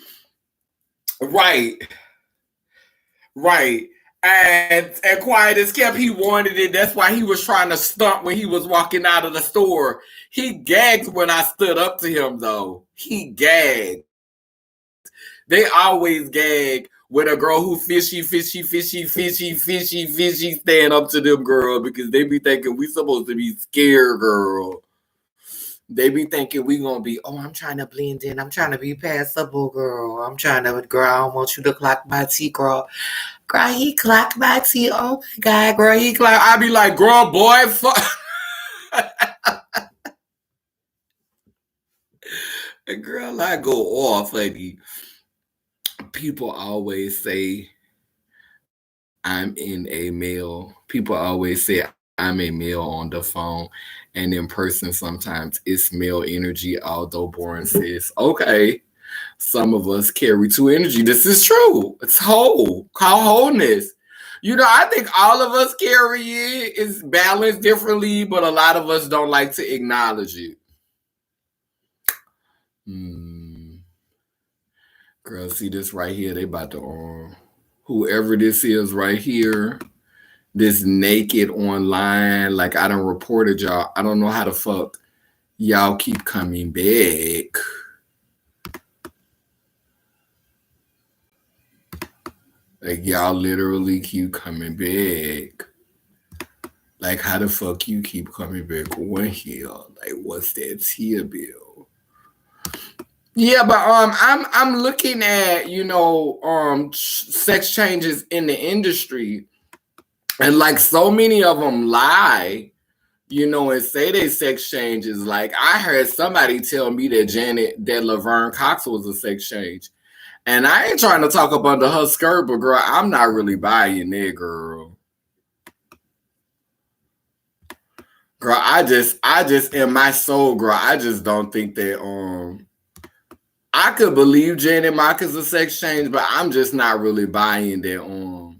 And quiet as kept, he wanted it. That's why he was trying to stunt when he was walking out of the store. He gagged when I stood up to him, though. He gagged. They always gag with a girl who fishy stand up to them, girl, because they be thinking we supposed to be scared, girl. They be thinking we gonna be, oh, I'm trying to blend in. I'm trying to be passable, girl. I don't want you to clock my tea, girl. Girl, he clocked my tea. Oh my God, girl, he clocked. I be like, girl, boy, fuck. Girl, I go off, lady. People always say I'm in a male. People always say I'm a male on the phone, and in person sometimes it's male energy, although Bourne says, okay, some of us carry two energy. This is true. It's whole. Call wholeness. You know, I think all of us carry it. It's balanced differently, but a lot of us don't like to acknowledge it. Girl, see this right here? They about to whoever this is right here, this naked online, like I done reported y'all. I don't know how the fuck y'all keep coming back. Like y'all literally keep coming back. Like how the fuck you keep coming back on here? Like what's that tea bill? Yeah, but I'm looking at, sex changes in the industry, and like so many of them lie, and say they sex changes. Like I heard somebody tell me that Laverne Cox was a sex change, and I ain't trying to talk up under her skirt, but girl, I'm not really buying that, girl. Girl, I just in my soul, girl, I just don't think that I could believe Janet Mock is a sex change, but I'm just not really buying that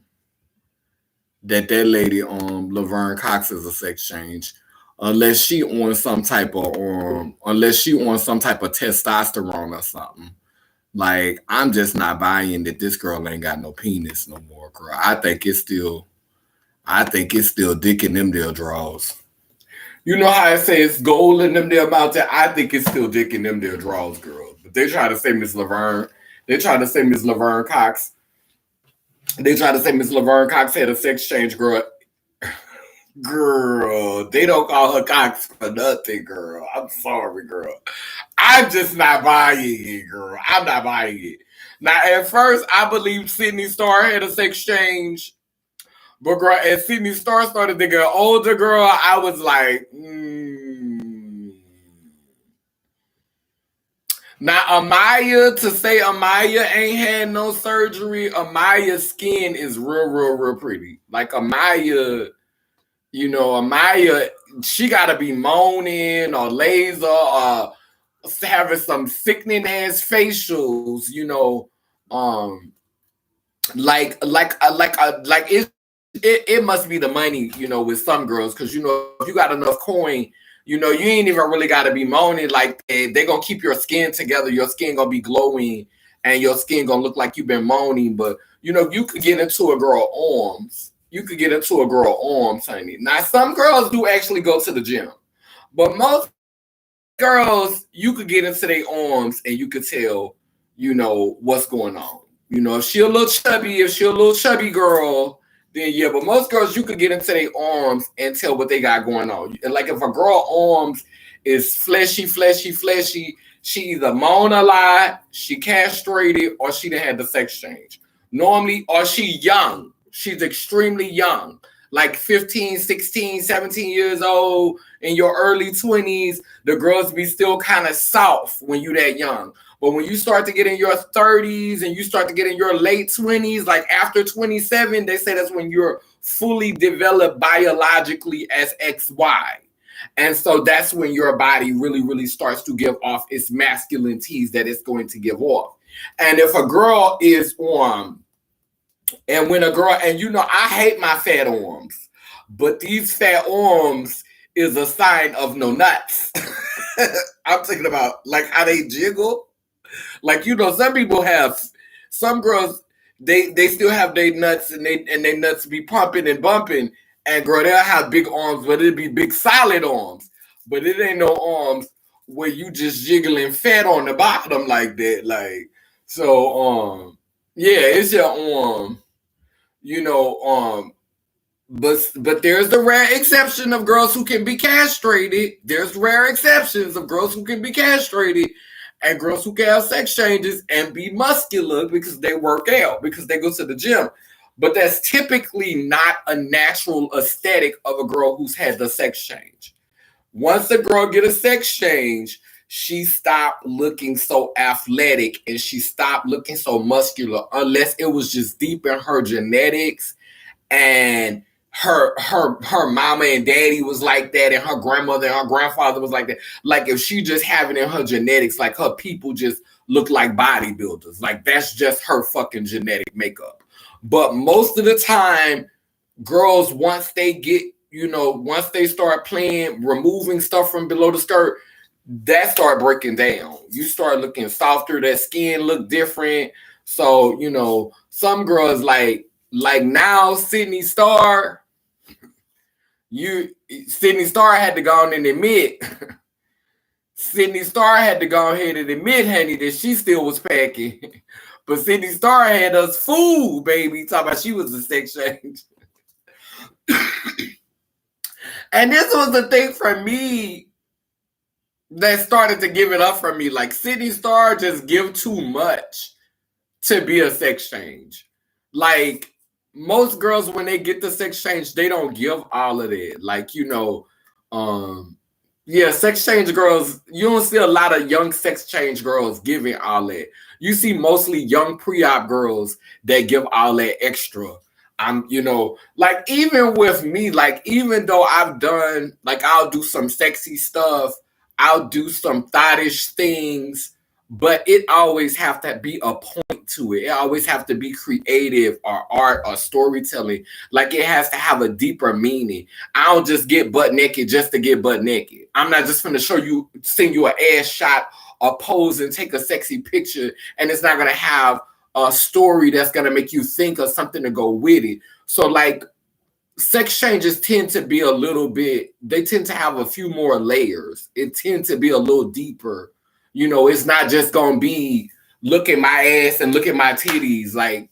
lady Laverne Cox is a sex change. Unless she on some type of testosterone or something. Like, I'm just not buying that this girl ain't got no penis no more, girl. I think it's still dick in them there draws. You know how I say it's gold in them there mountain? I think it's still dick in them there draws, girl. But they try to say Miss Laverne. They try to say Miss Laverne Cox. They try to say Miss Laverne Cox had a sex change, girl. Girl, they don't call her Cox for nothing, girl. I'm sorry, girl. I'm just not buying it, girl. I'm not buying it. Now, at first, I believed Sydney Starr had a sex change. But, girl, as Sydney Starr started to get older, girl, I was like, Now, Amaya, to say Amaya ain't had no surgery, Amaya's skin is real pretty. Like, Amaya, Amaya, she got to be moaning or laser or having some sickening ass facials, it must be the money, with some girls, because if you got enough coin, you ain't even really got to be moaning like that. They gonna keep your skin together. Your skin gonna be glowing, and your skin gonna look like you've been moaning. But you could get into a girl arms. You could get into a girl arms, honey. Now, some girls do actually go to the gym, but most girls, you could get into their arms and you could tell, what's going on. If she a little chubby girl, then yeah. But most girls, you could get into their arms and tell what they got going on. Like, if a girl arms is fleshy, she either moan a lot, she castrated, or she done had the sex change. Normally, or she young. She's extremely young. Like 15, 16, 17 years old, in your early 20s, the girls be still kind of soft when you that young. But when you start to get in your 30s and you start to get in your late 20s, like after 27, they say that's when you're fully developed biologically as XY. And so that's when your body really starts to give off its masculine tease that it's going to give off. And if a girl is on, and when a girl, and I hate my fat arms, but these fat arms is a sign of no nuts. I'm thinking about like how they jiggle. Like, some girls, they still have their nuts, and they nuts be pumping and bumping. And girl, they'll have big arms, but it'll be big solid arms. But it ain't no arms where you just jiggling fat on the bottom like that. Like, so yeah, it's your arm. But there's the rare exception of girls who can be castrated. There's rare exceptions of girls who can be castrated and girls who can have sex changes and be muscular because they work out, because they go to the gym. But that's typically not a natural aesthetic of a girl who's had the sex change. Once a girl get a sex change, she stopped looking so athletic and she stopped looking so muscular, unless it was just deep in her genetics and her mama and daddy was like that, and her grandmother and her grandfather was like that. Like, if she just have it in her genetics, like her people just look like bodybuilders. Like, that's just her fucking genetic makeup. But most of the time, girls, once they start playing, removing stuff from below the skirt, that start breaking down. You start looking softer, that skin look different. So, some girls like now Sydney Starr had to go on and admit Sydney Starr had to go ahead and admit, honey, that she still was packing. But Sydney Starr had us fooled, baby, talking about she was a sex change. And this was the thing for me that started to give it up for me. Like, Sydney Starr just give too much to be a sex change. Like, most girls, when they get the sex change, they don't give all of that. Like, sex change girls, you don't see a lot of young sex change girls giving all that. You see mostly young pre-op girls that give all that extra. I'm, like even with me, like even though I've done, like I'll do some sexy stuff, I'll do some thottish things, but it always have to be a point to it. It always have to be creative or art or storytelling. Like it has to have a deeper meaning. I don't just get butt naked just to get butt naked. I'm not just gonna send you an ass shot or pose and take a sexy picture, and it's not gonna have a story that's gonna make you think of something to go with it. So like sex changes tend to be they tend to have a few more layers. It tends to be a little deeper. It's not just gonna be look at my ass and look at my titties. Like,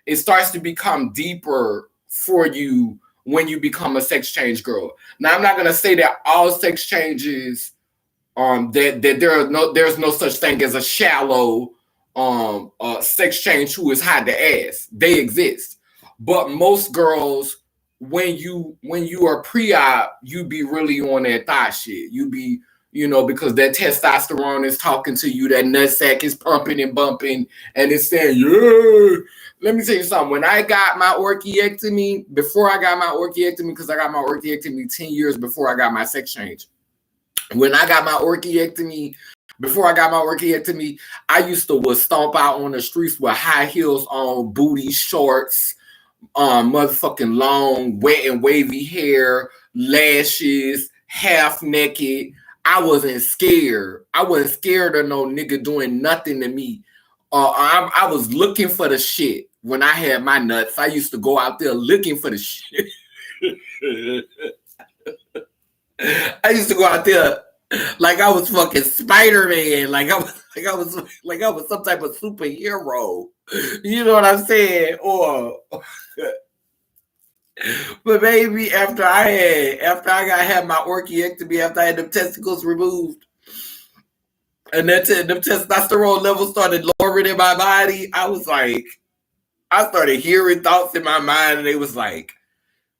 it starts to become deeper for you when you become a sex change girl. Now, I'm not gonna say that all sex changes that there's no such thing as a shallow sex change who is hide the ass. They exist. But most girls, when you are pre-op, you be really on that thigh shit. You be, because that testosterone is talking to you, that nutsack is pumping and bumping, and it's saying, yeah. Let me tell you something. When I got my orchiectomy, because I got my orchiectomy 10 years before I got my sex change. When I got my orchiectomy, I used to stomp out on the streets with high heels on, booty shorts, motherfucking long, wet and wavy hair, lashes, half naked. I wasn't scared. I wasn't scared of no nigga doing nothing to me. I was looking for the shit when I had my nuts. I used to go out there looking for the shit. I used to go out there like I was fucking Spider-Man, like I was some type of superhero. You know what I'm saying? Or but baby, after I had my orchiectomy, after I had them testicles removed, and them testosterone levels started lowering in my body, I was like, I started hearing thoughts in my mind, and they was like,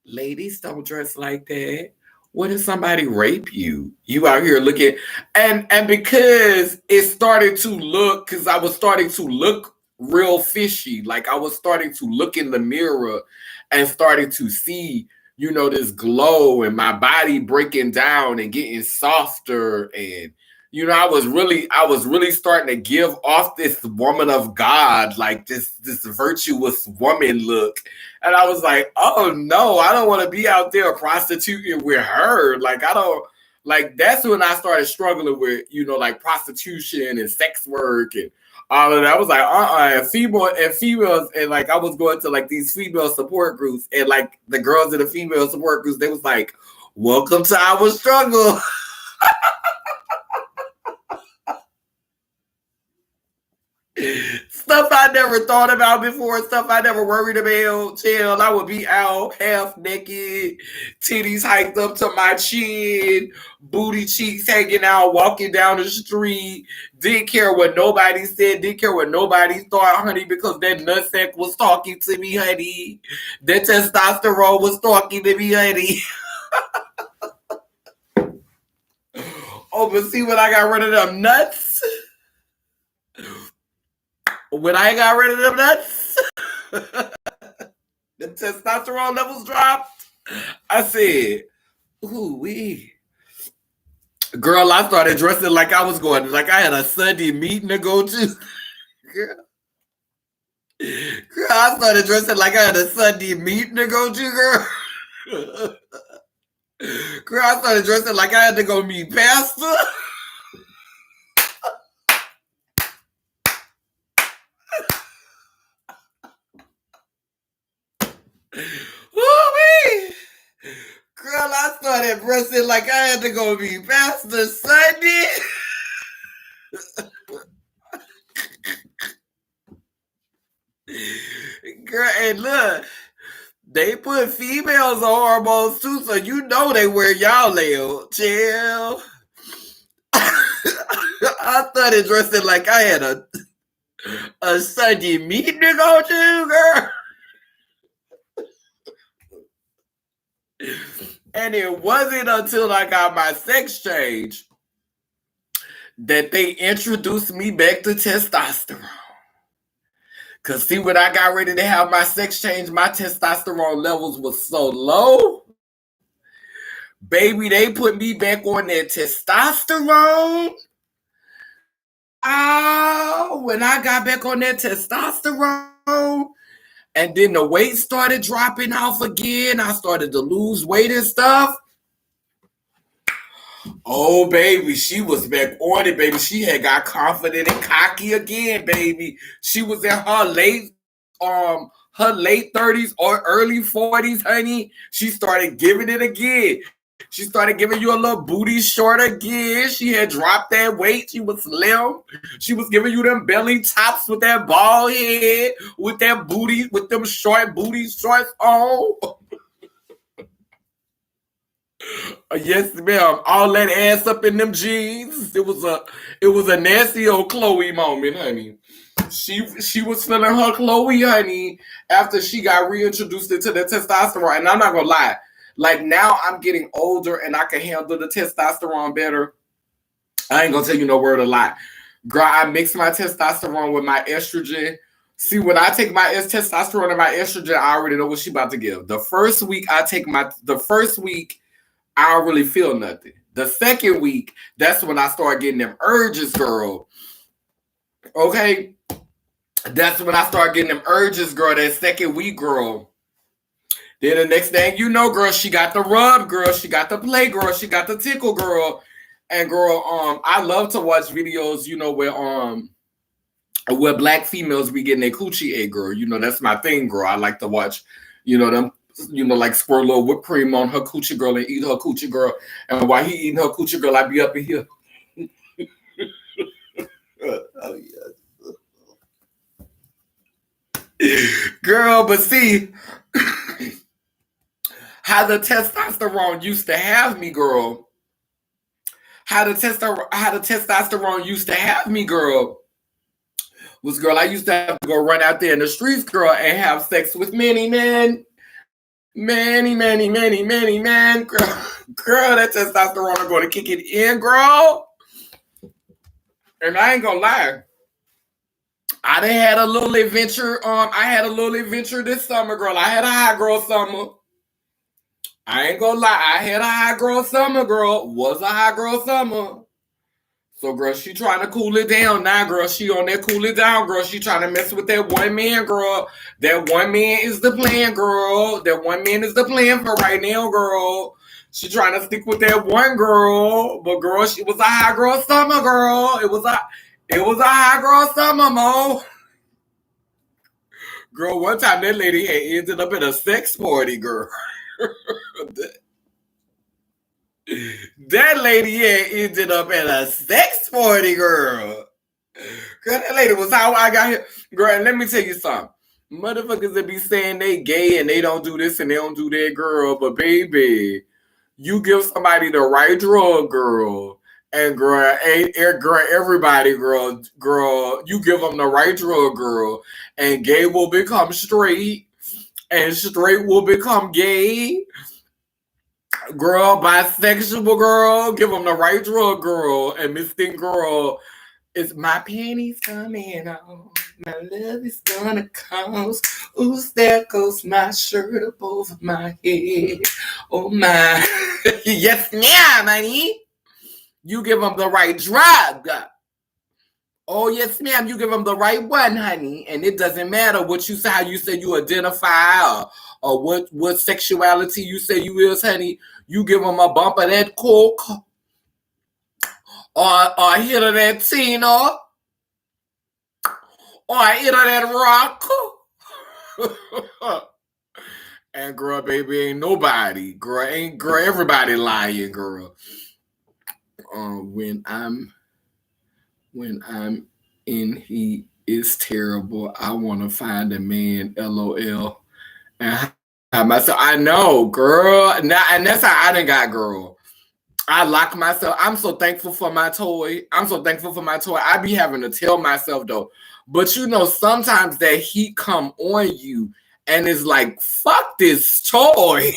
ladies don't dress like that. What if somebody rape you? You out here looking, and because it started to look, because I was starting to look real fishy. Like I was starting to look in the mirror and started to see, this glow and my body breaking down and getting softer. And, I was really starting to give off this woman of God, like this virtuous woman look. And I was like, oh no, I don't want to be out there prostituting with her. Like, I don't, like, that's when I started struggling with, like prostitution and sex work and all of that. I was like, and females, and like, I was going to like these female support groups, and like the girls in the female support groups, they was like, welcome to our struggle. Stuff I never thought about before, stuff I never worried about. Chill, I would be out half naked, titties hiked up to my chin, booty cheeks hanging out, walking down the street. Didn't care what nobody said, didn't care what nobody thought, honey, because that nutsack was talking to me, honey. That testosterone was talking to me, honey. Oh, but see when I got rid of them nuts? When I got rid of them nuts, the testosterone levels dropped. I said, ooh wee. Girl, I started dressing like I was going, like I had a Sunday meeting to go to. Girl, I started dressing like I had a Sunday meeting to go to, girl. Girl, I started dressing like I had to go meet Pastor. Woo-wee. Girl, I started dressing like I had to go be Pastor Sunday. Girl, and look, they put females on hormones too, so they wear y'all out. Chill. I started dressing like I had a Sunday meeting to go to, girl. And it wasn't until I got my sex change that they introduced me back to testosterone. Cause see, when I got ready to have my sex change, my testosterone levels was so low. Baby, they put me back on that testosterone. Oh, when I got back on that testosterone, and then the weight started dropping off again, I started to lose weight and stuff. Oh, baby, she was back on it, baby. She had got confident and cocky again, baby. She was in her late 30s or early 40s, honey. She started giving it again. She started giving you a little booty short again. She had dropped that weight. She was slim. She was giving you them belly tops with that bald head, with that booty, with them short booty shorts on. Yes, ma'am. All that ass up in them jeans. It was a nasty old Chloe moment, honey. She was feeling her Chloe, honey, after she got reintroduced into the testosterone. And I'm not gonna lie, like now I'm getting older and I can handle the testosterone better. I ain't gonna tell you no word of lie. Girl, I mix my testosterone with my estrogen. See, when I take my testosterone and my estrogen, I already know what she about to give. The first week I don't really feel nothing. The second week, that's when I start getting them urges, girl. Okay? That's when I start getting them urges, girl, that second week, girl. Then the next thing you know, girl, she got the rub, girl. She got the play, girl. She got the tickle, girl. And girl, I love to watch videos, you know, where black females be getting their coochie ate, girl. You know, that's my thing, girl. I like to watch, you know, them, you know, like squirt a little whipped cream on her coochie, girl, and eat her coochie, girl. And while he eating her coochie, girl, I be up in here. Oh, yeah. Girl, but see how the testosterone used to have me, girl. How the testosterone used to have me, girl. Was, girl, I used to have to go run out there in the streets, girl, and have sex with many men. Many men. Girl, that testosterone are going to kick it in, girl. And I ain't gonna lie. I done had a little adventure. I had a little adventure this summer, girl. I had a high girl summer. I ain't gonna lie. I had a high girl summer, girl. Was a high girl summer. So, girl, she trying to cool it down now, girl. She on that cool it down, girl. She trying to mess with that one man, girl. That one man is the plan, girl. That one man is the plan for right now, girl. She trying to stick with that one girl. But, girl, she was a high girl summer, girl. It was a high girl summer, Mo. Girl, one time that lady had ended up at a sex party, girl. That lady had ended up at a sex party, girl. Girl, that lady was how I got here. Girl, and let me tell you something. Motherfuckers that be saying they gay and they don't do this and they don't do that, girl. But baby, you give somebody the right drug, girl. And girl, everybody, girl, you give them the right drug, girl. And gay will become straight. And straight will become gay. Girl, bisexual, girl, give them the right drug, girl. And Miss Thing, girl, is my panties coming on. My love is gonna cause. Ooh, there goes my shirt up over my head. Oh my. Yes, ma'am, honey. You give them the right drug. Oh, yes, ma'am. You give them the right one, honey. And it doesn't matter what you say, how you say you identify or what sexuality you say you is, honey. You give them a bump of that coke or a hit of that Tina or a hit of that rock. And girl, baby, ain't nobody. Girl, everybody lying, girl. When I'm in, he is terrible. I want to find a man, LOL. And myself, I know, girl. And that's how I done got, girl. I lock myself. I'm so thankful for my toy. I be having to tell myself, though. But you know, sometimes that heat come on you and it's like, fuck this toy.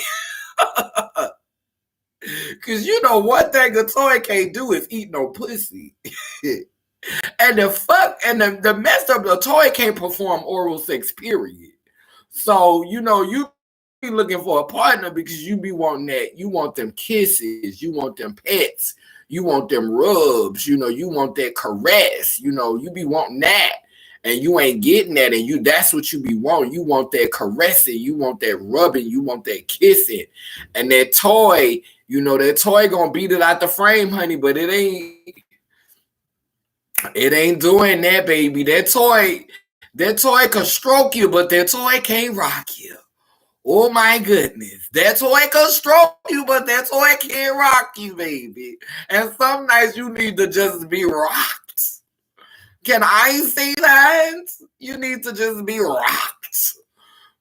Because you know, one thing a toy can't do is eat no pussy. And the messed up, the toy can't perform oral sex, period. So, you be looking for a partner because you be wanting that. You want them kisses, you want them pets, you want them rubs, you want that caress, you be wanting that. And you ain't getting that, and that's what you be wanting. You want that caressing, you want that rubbing, you want that kissing. And that toy gonna beat it out the frame, honey, but it ain't doing that, baby. That toy can stroke you, but that toy can't rock you. Oh my goodness. That toy can stroke you, but that toy can't rock you, baby. And some nights you need to just be rocked. Can I say that? You need to just be rocked.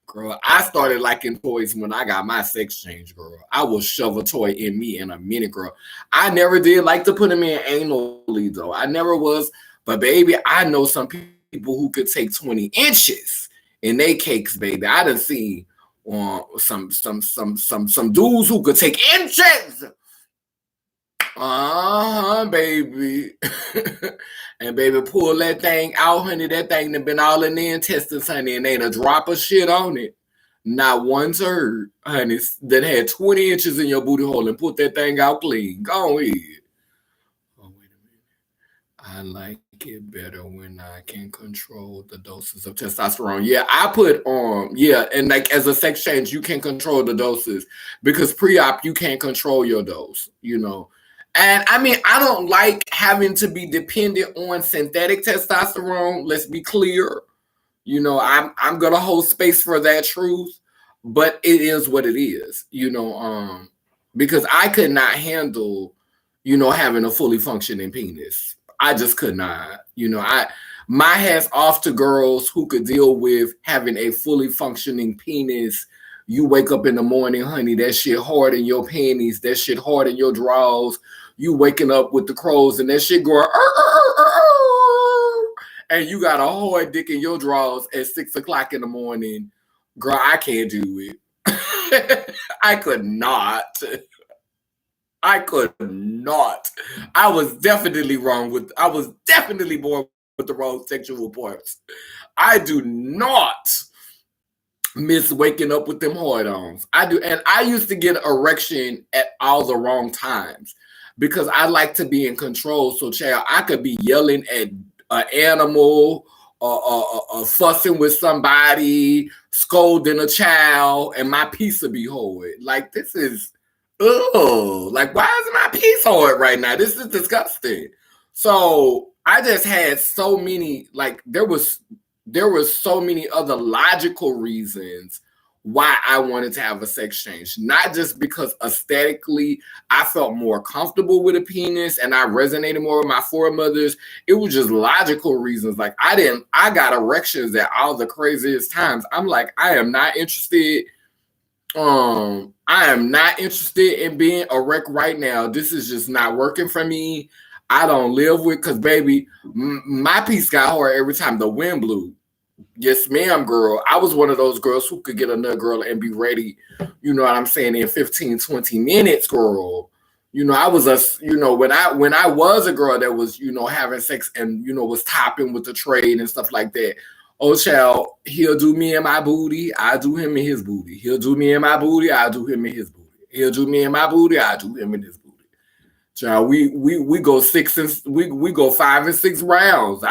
Girl, I started liking toys when I got my sex change, girl. I will shove a toy in me in a minute, girl. I never did like to put them in anally, though. I never was. But, baby, I know some people who could take 20 inches in they cakes, baby. I done seen some dudes who could take inches. Baby. And baby, pull that thing out, honey. That thing done been all in the intestines, honey, and ain't a drop of shit on it. Not one turd, honey, that had 20 inches in your booty hole and put that thing out clean. Go ahead. Oh, wait a minute. I like it better when I can control the doses of testosterone. Yeah, I put and like as a sex change, you can control the doses because pre-op you can't control your dose. And I mean, I don't like having to be dependent on synthetic testosterone. Let's be clear. I'm gonna hold space for that truth, but it is what it is. Because I could not handle, having a fully functioning penis. I just could not. My hat's off to girls who could deal with having a fully functioning penis. You wake up in the morning, honey, that shit hard in your panties, that shit hard in your drawers. You waking up with the crows and that shit going, and you got a hard dick in your drawers at 6 o'clock in the morning. Girl, I can't do it. I could not. I was definitely born with the wrong sexual parts. I do not miss waking up with them hard-ons. I do. And I used to get erection at all the wrong times because I like to be in control. So, child, I could be yelling at an animal or fussing with somebody, scolding a child, and my piece would be hard. Like, this is, like, why is my piece hard right now? This is disgusting. So I just had so many, like, there was so many other logical reasons why I wanted to have a sex change. Not just because aesthetically I felt more comfortable with a penis and I resonated more with my foremothers. It was just logical reasons. Like I got erections at all the craziest times. I'm like, I am not interested. I am not interested in being erect right now. This is just not working for me. I don't live with, because baby, my piece got hard every time the wind blew. Yes, ma'am, girl. I was one of those girls who could get another girl and be ready, you know what I'm saying, in 15, 20 minutes, girl. I was when I was a girl that was, having sex and, was topping with the trade and stuff like that. Oh, child, he'll do me and my booty, I do him in his booty. He'll do me and my booty, I do him in his booty. He'll do me and my booty, I do him in his booty. Child, we go 5 and 6 rounds.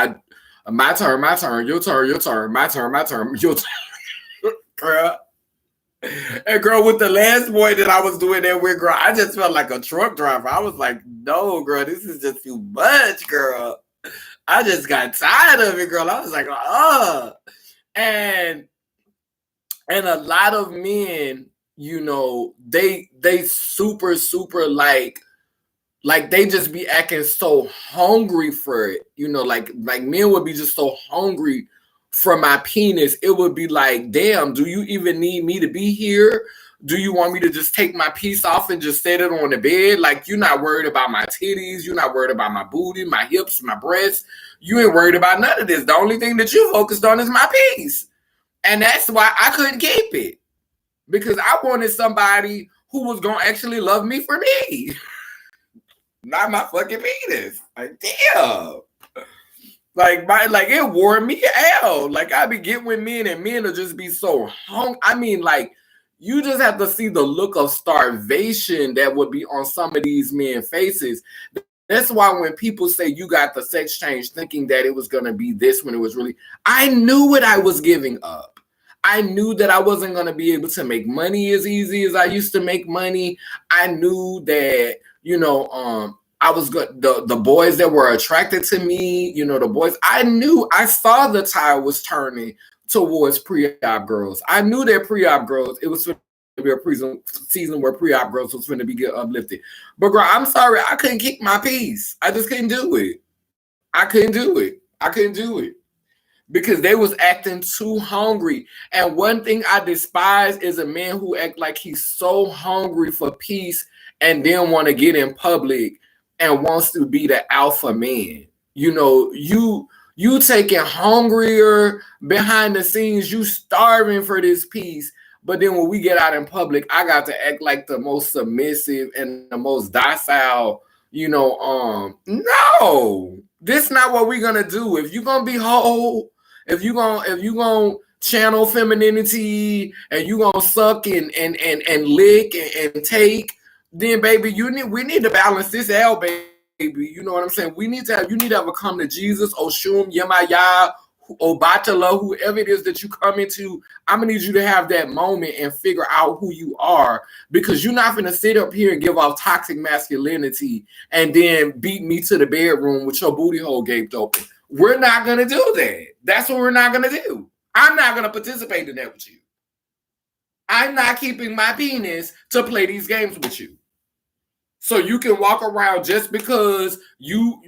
My turn, your turn, my turn, your turn. Girl. And girl, with the last boy that I was doing that with, girl, I just felt like a truck driver. I was like, no, girl, this is just too much, girl. I just got tired of it, girl. I was like, And a lot of men, they super, super like they just be acting so hungry for it. Like men would be just so hungry for my penis. It would be like, damn, do you even need me to be here? Do you want me to just take my piece off and just set it on the bed? Like, you're not worried about my titties. You're not worried about my booty, my hips, my breasts. You ain't worried about none of this. The only thing that you focused on is my piece. And that's why I couldn't keep it. Because I wanted somebody who was going to actually love me for me. Not my fucking penis. Like, damn. Like it wore me out. Like I be getting with men and men will just be so hungry. I mean, like you just have to see the look of starvation that would be on some of these men's faces. That's why when people say you got the sex change thinking that it was going to be this when it was really, I knew what I was giving up. I knew that I wasn't going to be able to make money as easy as I used to make money. I knew that, I was good. The boys that were attracted to me, the boys, I saw the tide was turning towards pre-op girls. I knew that pre-op girls, it was going to be a season where pre-op girls was going to be get uplifted. But girl, I'm sorry, I couldn't keep my peace. I just couldn't do it. I couldn't do it because they was acting too hungry. And one thing I despise is a man who act like he's so hungry for peace and then want to get in public and wants to be the alpha man. You taking hungrier behind the scenes, you starving for this peace. But then when we get out in public, I got to act like the most submissive and the most docile, no, this not what we're gonna do. If you're gonna be whole, if you gonna channel femininity and you gonna suck and lick and take, then baby, we need to balance this out, baby. You know what I'm saying? You need to have a come to Jesus, Oshun, Yemaya, Obatala, whoever it is that you come into. I'm gonna need you to have that moment and figure out who you are, because you're not gonna sit up here and give off toxic masculinity and then beat me to the bedroom with your booty hole gaped open. We're not gonna do that. That's what we're not gonna do. I'm not gonna participate in that with you. I'm not keeping my penis to play these games with you. So you can walk around just because you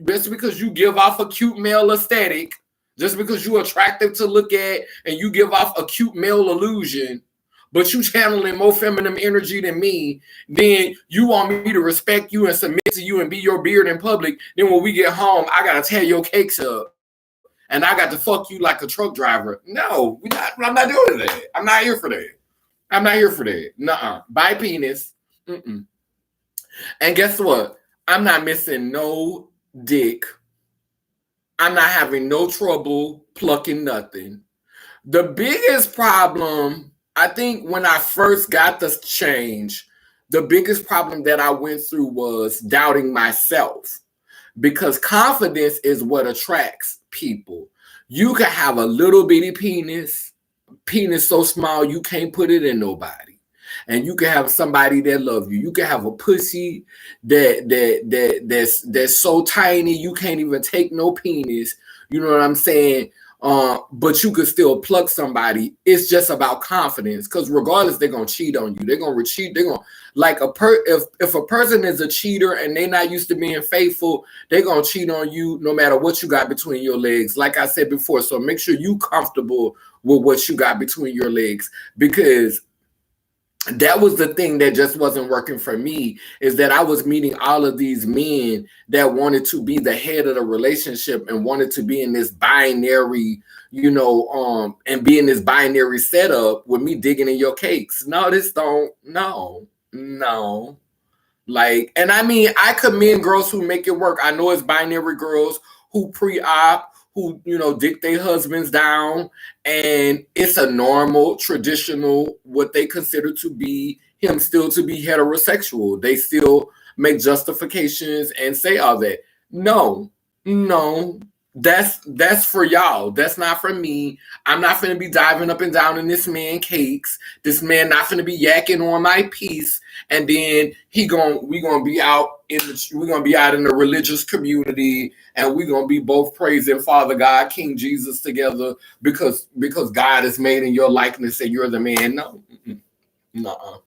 give off a cute male aesthetic, just because you're attractive to look at and you give off a cute male illusion, but you channeling more feminine energy than me, then you want me to respect you and submit to you and be your beard in public. Then when we get home, I gotta tear your cakes up and I got to fuck you like a truck driver. No, I'm not doing that. I'm not here for that. Nuh-uh. Buy penis. Mm-mm. And guess what? I'm not missing no dick. I'm not having no trouble plucking nothing. The biggest problem, I think when I first got this change, the biggest problem that I went through was doubting myself, because confidence is what attracts people. You can have a little bitty penis so small you can't put it in nobody. And you can have somebody that love you. You can have a pussy that's so tiny you can't even take no penis. You know what I'm saying? But you could still pluck somebody. It's just about confidence, because regardless, they're gonna cheat on you. They're gonna cheat. They're gonna if a person is a cheater and they're not used to being faithful, they're gonna cheat on you no matter what you got between your legs. Like I said before, so make sure you comfortable with what you got between your legs, because that was the thing that just wasn't working for me, is that I was meeting all of these men that wanted to be the head of the relationship and wanted to be in this binary, and be in this binary setup with me digging in your cakes. No. Like, and I mean, I commend girls who make it work. I know it's binary girls who pre-op, who, dick their husbands down, and it's a normal, traditional, what they consider to be him still to be heterosexual. They still make justifications and say all that. No, that's for y'all. That's not for me. I'm not finna be diving up and down in this man cakes. This man not finna be yakking on my piece, and then we gonna be out in the religious community, and we're gonna be both praising Father God, King Jesus together because God is made in your likeness and you're the man. No, no,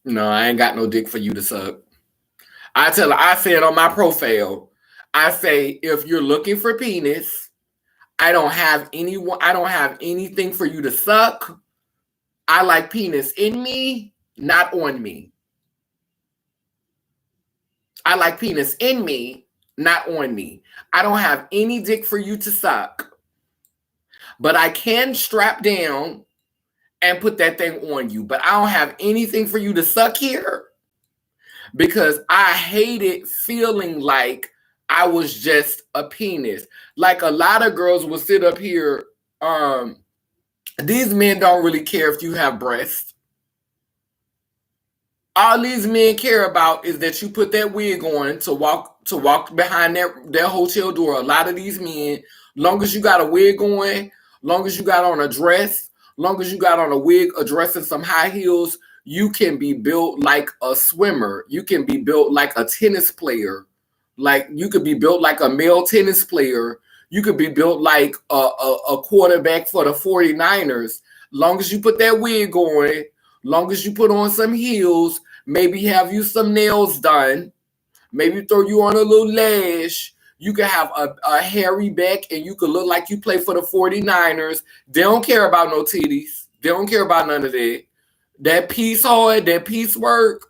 no, I ain't got no dick for you to suck. I say it on my profile. I say, if you're looking for penis, I don't have anything for you to suck. I like penis in me, not on me. I like penis in me, not on me. I don't have any dick for you to suck, but I can strap down and put that thing on you. But I don't have anything for you to suck here, because I hated feeling like I was just a penis. Like a lot of girls will sit up here. These men don't really care if you have breasts. All these men care about is that you put that wig on to walk behind their hotel door. A lot of these men, long as you got a wig on, long as you got on a dress, long as you got on a wig, a dress, and some high heels, you can be built like a swimmer. You can be built like a tennis player. Like you could be built like a male tennis player. You could be built like a quarterback for the 49ers. Long as you put that wig on, long as you put on some heels, maybe have you some nails done, maybe throw you on a little lash. You can have a hairy back and you could look like you play for the 49ers. They don't care about no titties. They don't care about none of that. That piece hard, that piece work.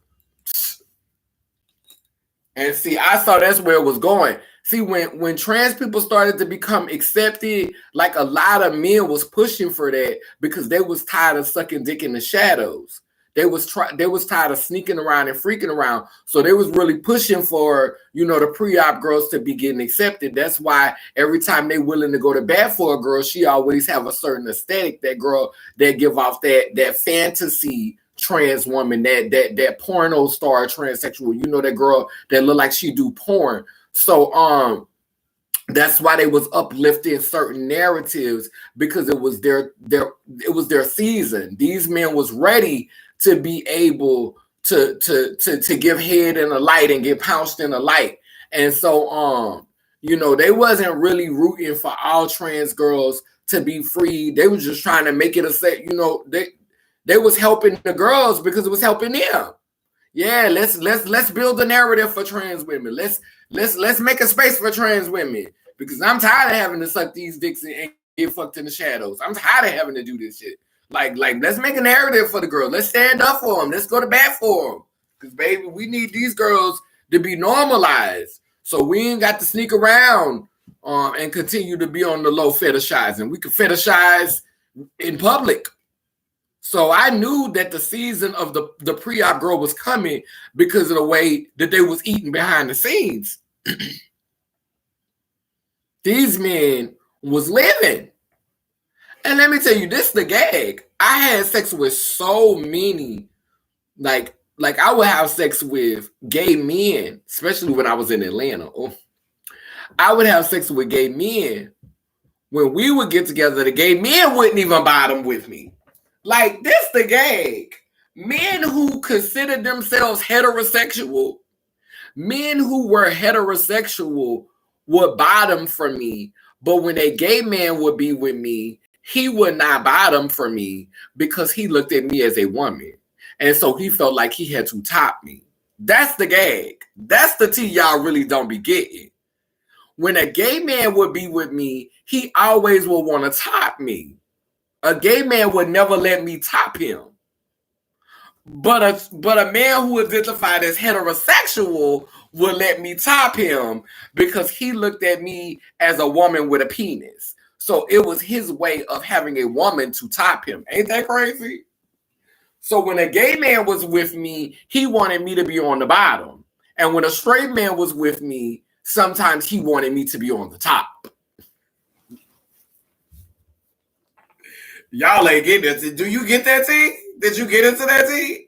And see, I saw that's where it was going. See, when trans people started to become accepted, like a lot of men was pushing for that because they was tired of sucking dick in the shadows. They was tired of sneaking around and freaking around. So they was really pushing for, the pre-op girls to be getting accepted. That's why every time they willing to go to bat for a girl, she always have a certain aesthetic. That girl that give off that fantasy trans woman, that porno star transsexual, that girl that look like she do porn. So that's why they was uplifting certain narratives, because it was their season. These men was ready to be able to give head in the light and get pounced in the light. And so they wasn't really rooting for all trans girls to be free. They was just trying to make it a set, they was helping the girls because it was helping them. Yeah, let's build a narrative for trans women. Let's make a space for trans women, because I'm tired of having to suck these dicks and get fucked in the shadows. I'm tired of having to do this shit. Like let's make a narrative for the girls. Let's stand up for them. Let's go to bat for them. Because baby, we need these girls to be normalized. So we ain't got to sneak around and continue to be on the low fetishizing. We can fetishize in public. So I knew that the season of the pre-op girl was coming because of the way that they was eating behind the scenes. These men was living. And let me tell you, this is the gag. I had sex with so many, like I would have sex with gay men, especially when I was in Atlanta. I would have sex with gay men. When we would get together, the gay men wouldn't even bottom with me. Like, this the gag. Men who considered themselves heterosexual, men who were heterosexual would bottom for me. But when a gay man would be with me, he would not bottom for me because he looked at me as a woman. And so he felt like he had to top me. That's the gag. That's the tea y'all really don't be getting. When a gay man would be with me, he always will want to top me. A gay man would never let me top him. But a man who identified as heterosexual would let me top him because he looked at me as a woman with a penis. So it was his way of having a woman to top him. Ain't that crazy? So when a gay man was with me, he wanted me to be on the bottom. And when a straight man was with me, sometimes he wanted me to be on the top. Y'all ain't getting it. Do you get that, T? Did you get into that, T?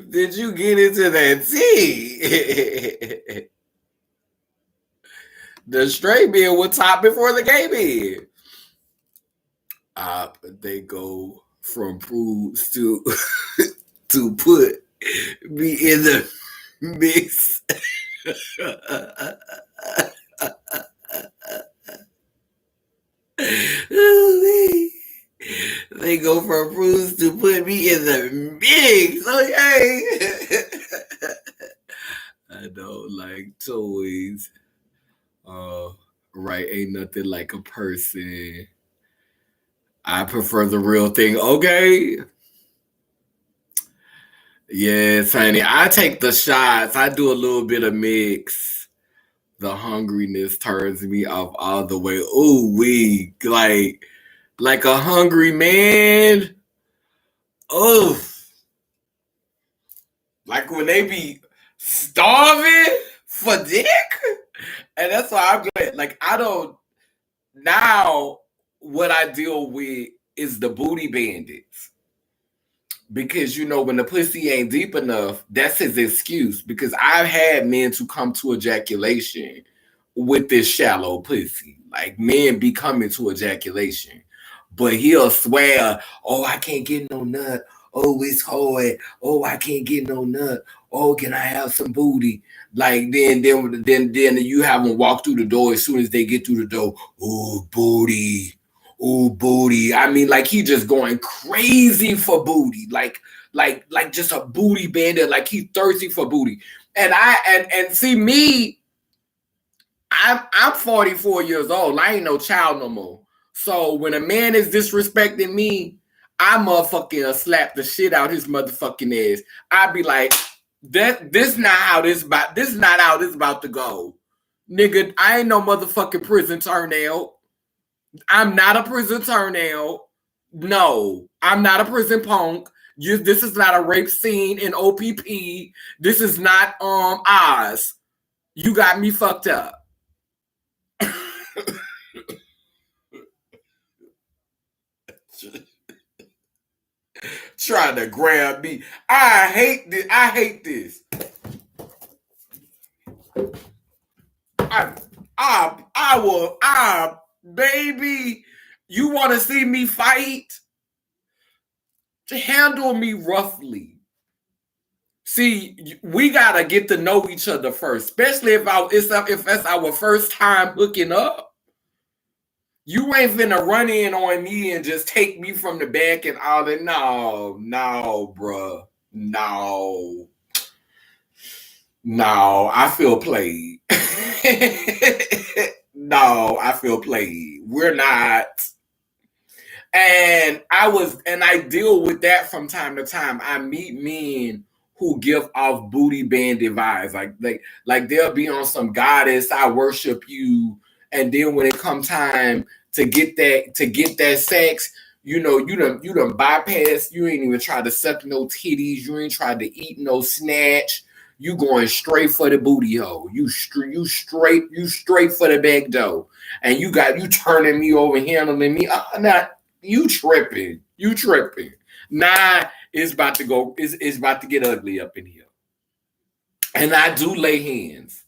Did you get into that, T? The straight man would top before the gay man. They go from prudes to put me in the mix. They go from prudes to put me in the mix. Okay. I don't like toys. Right, ain't nothing like a person. I prefer the real thing. Okay. Yes, honey. I take the shots. I do a little bit of mix. The hungriness turns me off all the way. Ooh, we like a hungry man. Oh, like when they be Starving for dick? And that's why I'm glad. Like, I don't, now what I deal with is the booty bandits. Because, you know, when the pussy ain't deep enough, that's his excuse. Because I've had men to come to ejaculation with this shallow pussy. Like, men be coming to ejaculation. But he'll swear, oh, I can't get no nut. Oh, it's hard. Oh, I can't get no nut. Oh, can I have some booty? Like, then you have them walk through the door. As soon as they get through the door, oh, booty. Oh, booty. I mean, like, he just going crazy for booty. Like just a booty bandit. Like, he thirsty for booty. And see me, I'm 44 years old. I ain't no child no more. So when a man is disrespecting me, I motherfucking slap the shit out his motherfucking ass. I be like, this not how this about to go. Nigga, I ain't no motherfucking prison turnout. I'm not a prison turnout. No, I'm not a prison punk. This is not a rape scene in OPP. This is not Oz. You got me fucked up. Trying to grab me. I hate this. Baby, you want to see me fight? Handle me roughly. See, we gotta get to know each other first, especially if that's our first time hooking up. You ain't finna run in on me and just take me from the back and all that. No, bruh. No, I feel played. No, I feel played. We're not. And I deal with that from time to time. I meet men who give off booty bandit vibes. Like they'll be on some goddess, I worship you. And then when it come time to get that sex, you done bypass. You ain't even tried to suck no titties. You ain't tried to eat no snatch. You going straight for the booty hole. You straight for the back door. And you turning me over, handling me. You tripping. Nah, it's about to go. It's about to get ugly up in here. And I do lay hands.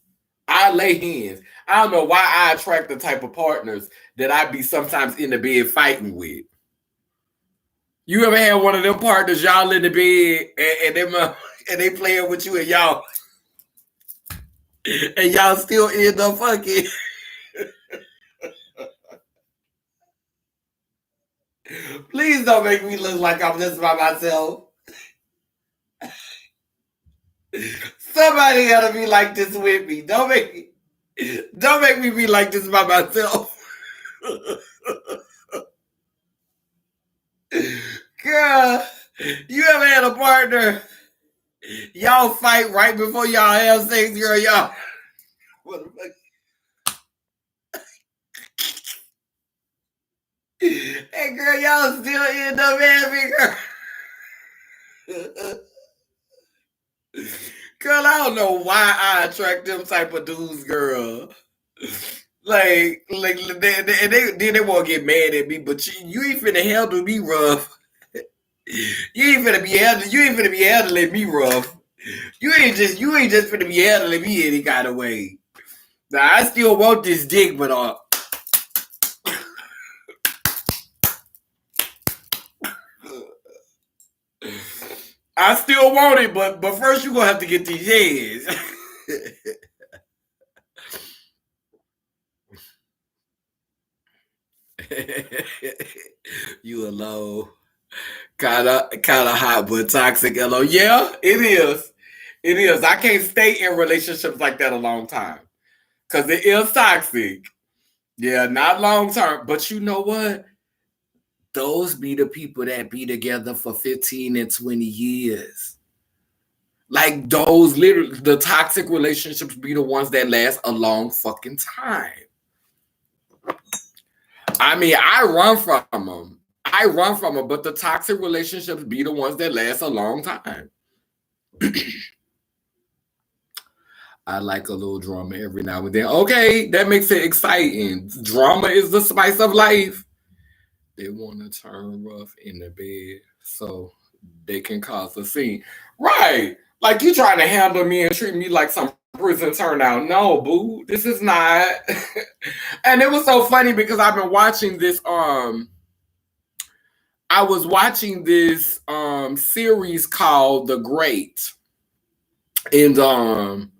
I don't know why I attract the type of partners that I be sometimes in the bed fighting with. You ever had one of them partners, y'all in the bed and they playing with you and y'all still end up fucking? Please don't make me look like I'm just by myself. Somebody gotta be like this with me. Don't make me be like this by myself. Girl, you ever had a partner? Y'all fight right before y'all have sex, girl. Y'all. What the fuck? Hey, girl, y'all still end up having her. Girl, I don't know why I attract them type of dudes, girl. Like they won't get mad at me, but you ain't finna handle me rough. You ain't finna be handling me rough. You ain't just finna be handling me any kind of way. Now I still want this dick, but I still want it, but first you gonna have to get these heads. You alone. Kinda hot but toxic. Hello. Yeah, it is. It is. I can't stay in relationships like that a long time. Cause it is toxic. Yeah, not long term. But you know what? Those be the people that be together for 15 and 20 years. Like those literally, the toxic relationships be the ones that last a long fucking time. I mean, I run from them, but the toxic relationships be the ones that last a long time. I like a little drama every now and then. Okay, that makes it exciting. Drama is the spice of life. They want to turn rough in the bed so they can cause a scene. Right. Like you trying to handle me and treat me like some prison turnout. No, boo. This is not. And it was so funny because I've been watching this I was watching this series called The Great. And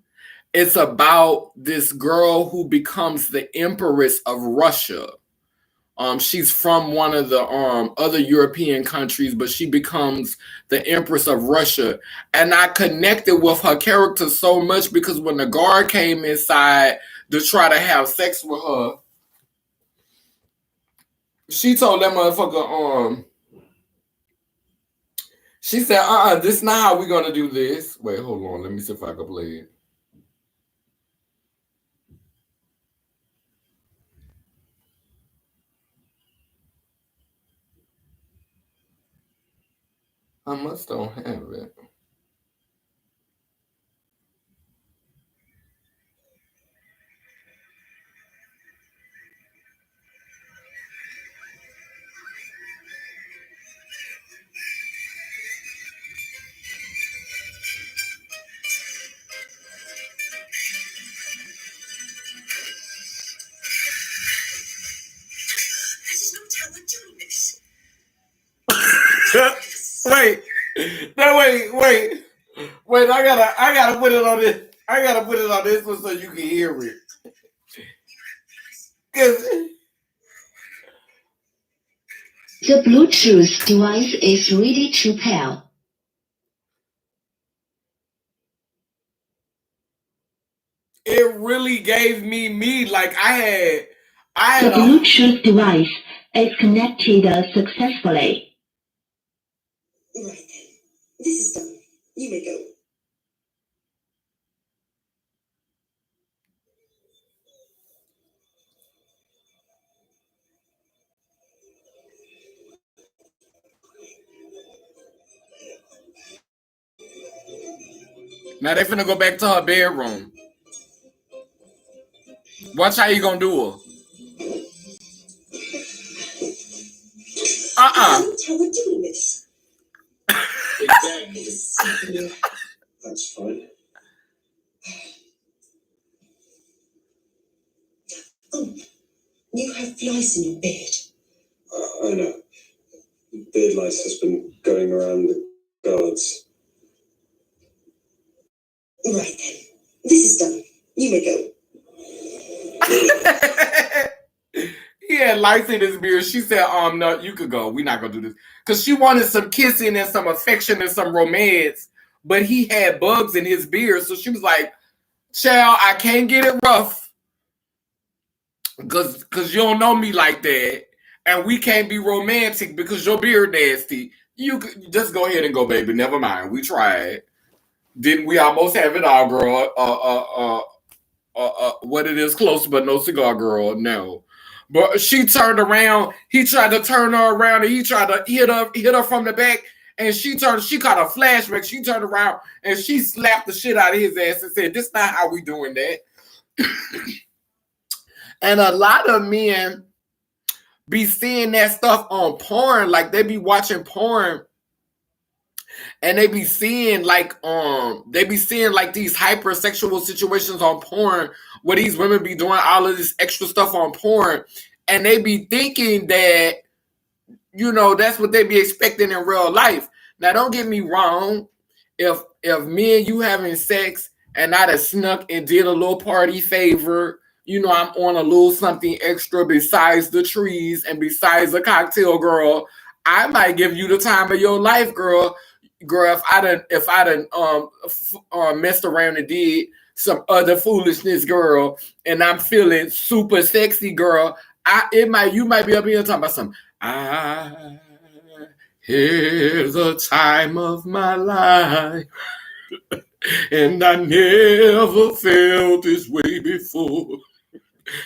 it's about this girl who becomes the empress of Russia. She's from one of the other European countries, but she becomes the Empress of Russia. And I connected with her character so much because when the guard came inside to try to have sex with her, she told that motherfucker, she said, this is not how we're gonna do this. Wait, hold on, let me see if I can play it. I must don't have it. Wait, no, wait. I gotta put it on this. I gotta put it on this one so you can hear it. Cause The Bluetooth device is ready to pair. it really gave me like I The had a Bluetooth device is connected successfully. Right then. This is done. You may go. now they finna go back to her bedroom. Watch how you gonna do her. Don't tell her doing this. Exactly. That's fine. Oh, you have lice in your beard. I know. Beard lice has been going around the guards. Right then. This is done. You may go. He had lights in his beard. She said, no, you could go. We're not gonna do this. Cause she wanted some kissing and some affection and some romance, but he had bugs in his beard. So she was like, child, I can't get it rough. Cause you don't know me like that. And we can't be romantic because your beard nasty. You could just go ahead and go, baby. Never mind. We tried. Didn't we almost have it all, girl? What it is, close but no cigar, girl. No. But she turned around. He tried to turn her around, and he tried to hit her from the back. And she caught a flashback. She turned around and she slapped the shit out of his ass and said, "This not how we doing that." And a lot of men be seeing that stuff on porn, like they be watching porn and they be seeing like these hypersexual situations on porn where these women be doing all of this extra stuff on porn, and they be thinking that that's what they be expecting in real life. Now don't get me wrong, if me and you having sex and I done snuck and did a little party favor, I'm on a little something extra besides the trees and besides a cocktail, girl, I might give you the time of your life, girl. Girl, if I done messed around and did some other foolishness, girl, and I'm feeling super sexy, girl, you might be up here talking about something. I hear the time of my life, and I never felt this way before.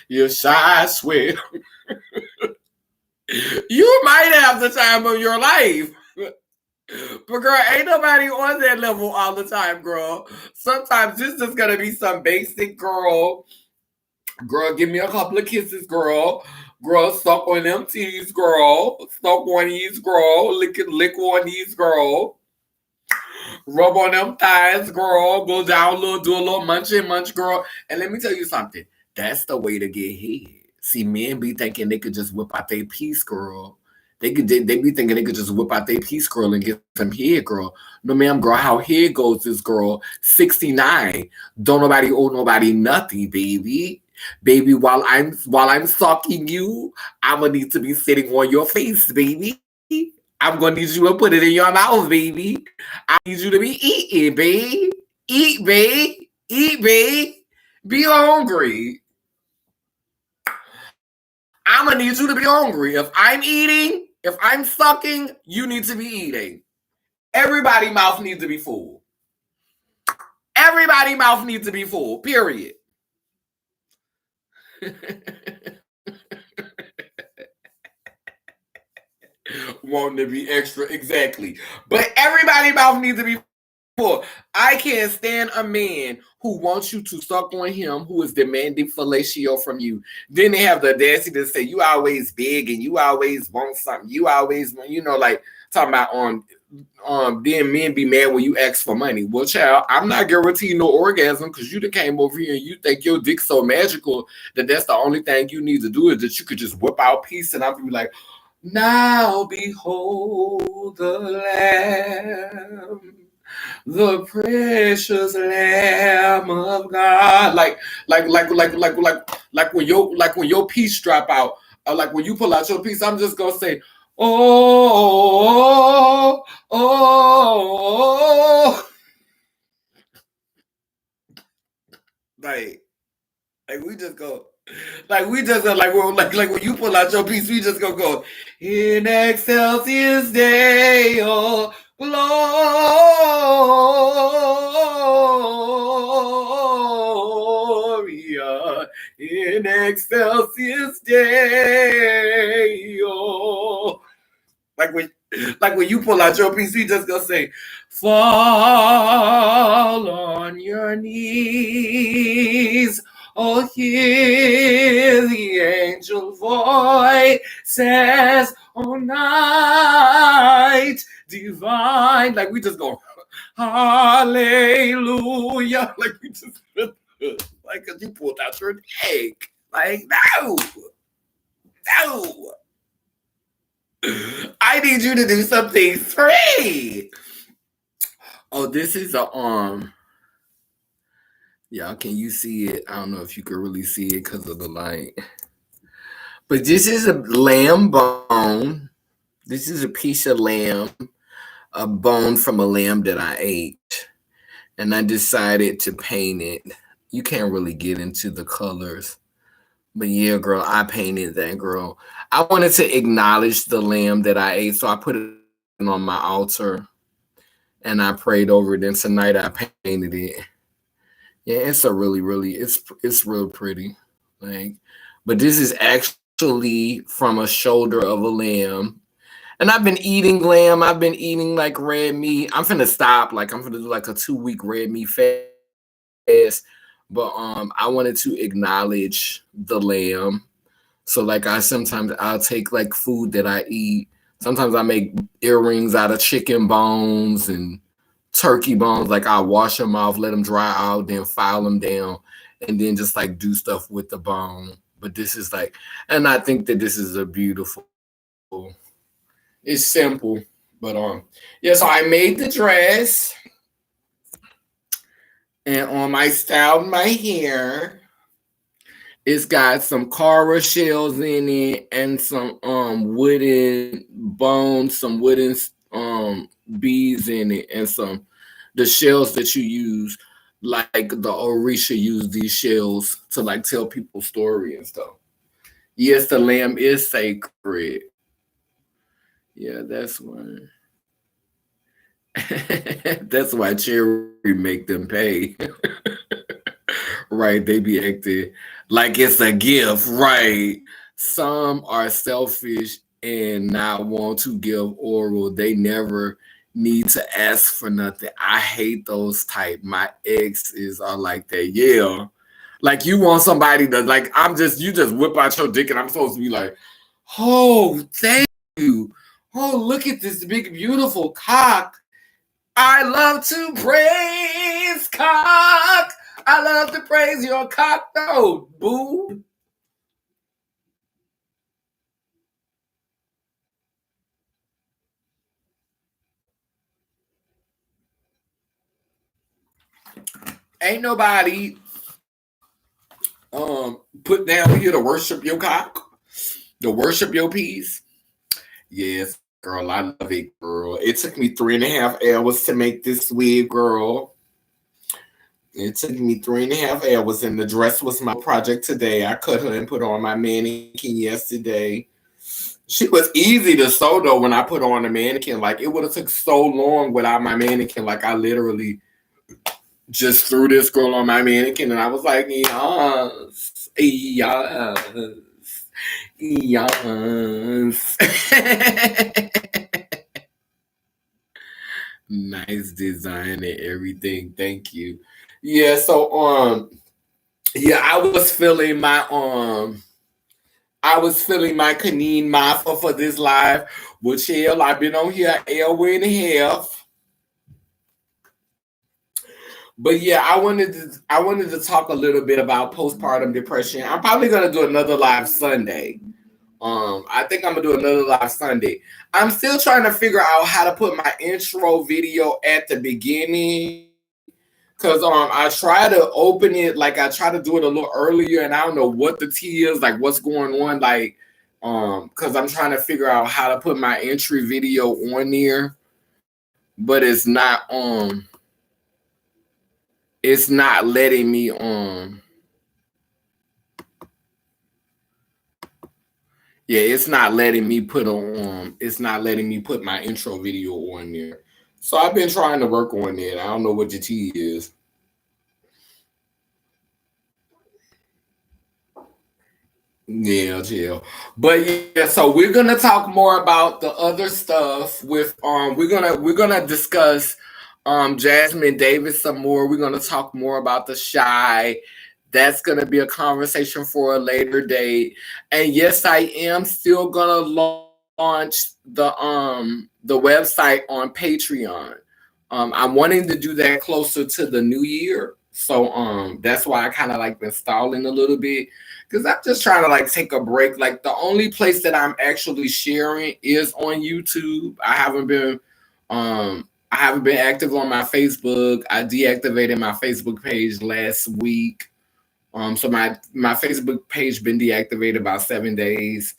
Yes, I swear. You might have the time of your life. But girl, ain't nobody on that level all the time, girl. Sometimes this is gonna be some basic girl. Girl, give me a couple of kisses, girl. Girl, suck on them teeth, girl. Suck on these, girl. Lick on these, girl. Rub on them thighs, girl. Go down a little, do a little munch, girl. And let me tell you something. That's the way to get hit. See, men be thinking they could just whip out their piece, girl. They be thinking they could just whip out their piece, girl, and get some head, girl. No, ma'am, girl. How head goes is, girl. 69. Don't nobody owe nobody nothing, baby. Baby, while I'm sucking you, I'm gonna need to be sitting on your face, baby. I'm gonna need you to put it in your mouth, baby. I need you to be eating, babe. Eat, babe. Eat, babe. Be hungry. I'm gonna need you to be hungry. If I'm eating, if I'm sucking, you need to be eating. Everybody's mouth needs to be full. Everybody's mouth needs to be full. Period. Wanting to be extra, exactly. But everybody's mouth needs to be full. I can't stand a man who wants you to suck on him, who is demanding fellatio from you. Then they have the audacity to say you always big and you always want something. You always want, like talking about then men be mad when you ask for money. Well, child, I'm not guaranteeing no orgasm because you done came over here and you think your dick's so magical that that's the only thing you need to do is that you could just whip out peace and I'm gonna be like, now behold the Lamb, the precious Lamb of God. Like when your piece drop out, like when you pull out your piece, I'm just gonna say, oh, oh, like we just go. Like when you pull out your piece, we just go in excelsis Deo Gloria in excelsis Deo. Like when you pull out your piece, we just gonna say, fall on your knees. Oh, hear the angel voices, oh, night divine. Like we just go, hallelujah. Like we just, like, cause you pulled out your neck. Like, no. I need you to do something free. Oh, this is a y'all, can you see it? I don't know if you can really see it because of the light. But this is a lamb bone. This is a piece of lamb, a bone from a lamb that I ate. And I decided to paint it. You can't really get into the colors. But yeah, girl, I painted that, girl. I wanted to acknowledge the lamb that I ate, so I put it on my altar. And I prayed over it. And tonight I painted it. Yeah, it's a really, it's real pretty. Like, but this is actually from a shoulder of a lamb. And I've been eating lamb. I've been eating like red meat. I'm finna stop. Like I'm finna do like a 2-week red meat fast. But I wanted to acknowledge the lamb. So like sometimes I'll take like food that I eat. Sometimes I make earrings out of chicken bones and turkey bones. Like I'll wash them off, let them dry out, then file them down, and then just like do stuff with the bone. But this is like, and I think that this is a beautiful, it's simple, but yeah, so I made the dress and I styled my hair. It's got some coral shells in it and some wooden bones, some wooden beads in it, and some the shells that you use, like the Orisha use these shells to like tell people story and stuff. Yes, the lamb is sacred. Yeah, that's why. That's why Cherry make them pay. Right, they be acting like it's a gift, right? Some are selfish and not want to give oral. They never need to ask for nothing. I hate those type. My exes are like that. Yeah. Like you want somebody to like you just whip out your dick and I'm supposed to be like, oh, thank you. Oh, look at this big beautiful cock. I love to praise cock. I love to praise your cock. No, boo. Ain't nobody put down here to worship your cock, to worship your peace. Yes, girl, I love it, girl. It took me 3.5 hours to make this wig, girl. It took me 3.5 hours, and the dress was my project today. I cut her and put on my mannequin yesterday. She was easy to sew though when I put on the mannequin. Like it would have took so long without my mannequin. Like I literally just threw this girl on my mannequin and I was like, yes, yes, yes. Nice design and everything. Thank you. Yeah, so yeah, I was feeling my Kaneen Mafa for this live. Which hell, I've been on here an hour and a half. But yeah, I wanted to talk a little bit about postpartum depression. I'm probably gonna do another live Sunday. I think I'm gonna do another live Sunday. I'm still trying to figure out how to put my intro video at the beginning. Cause I try to open it, like I try to do it a little earlier, and I don't know what the tea is, like what's going on, like cause I'm trying to figure out how to put my entry video on there, but it's not letting me yeah, it's not letting me put my intro video on there. So I've been trying to work on it. I don't know what your tea is. Yeah, chill. But yeah, so we're gonna talk more about the other stuff with we're gonna discuss Jasmine Davis some more. We're gonna talk more about the shy. That's gonna be a conversation for a later date. And yes, I am still gonna launch the website on Patreon. I'm wanting to do that closer to the new year. So that's why I kind of like been stalling a little bit because I'm just trying to like take a break. Like the only place that I'm actually sharing is on YouTube. I haven't been active on my Facebook. I deactivated my Facebook page last week. So my Facebook page been deactivated about 7 days.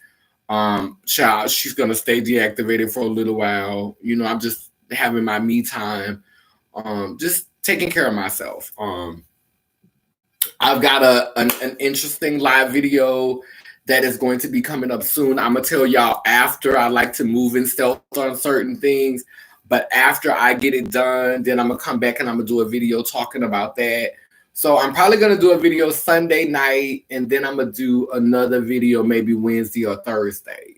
Child, she's gonna stay deactivated for a little while. You know, I'm just having my me time. Just taking care of myself. I've got an interesting live video that is going to be coming up soon. I'm gonna tell y'all after. I like to move in stealth on certain things, but after I get it done, then I'm gonna come back and I'm gonna do a video talking about that. So I'm probably gonna do a video Sunday night, and then I'm gonna do another video maybe Wednesday or Thursday.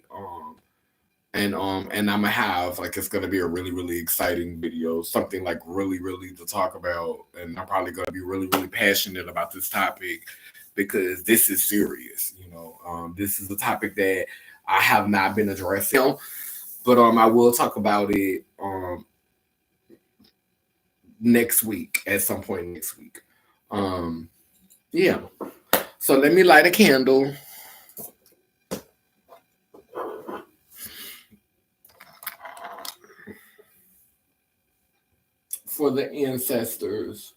And I'm gonna have like it's gonna be a really really exciting video, something like really really to talk about, and I'm probably gonna be really really passionate about this topic because this is serious. You know, this is a topic that I have not been addressing, but I will talk about it next week at some point next week. Yeah. So let me light a candle. For the ancestors.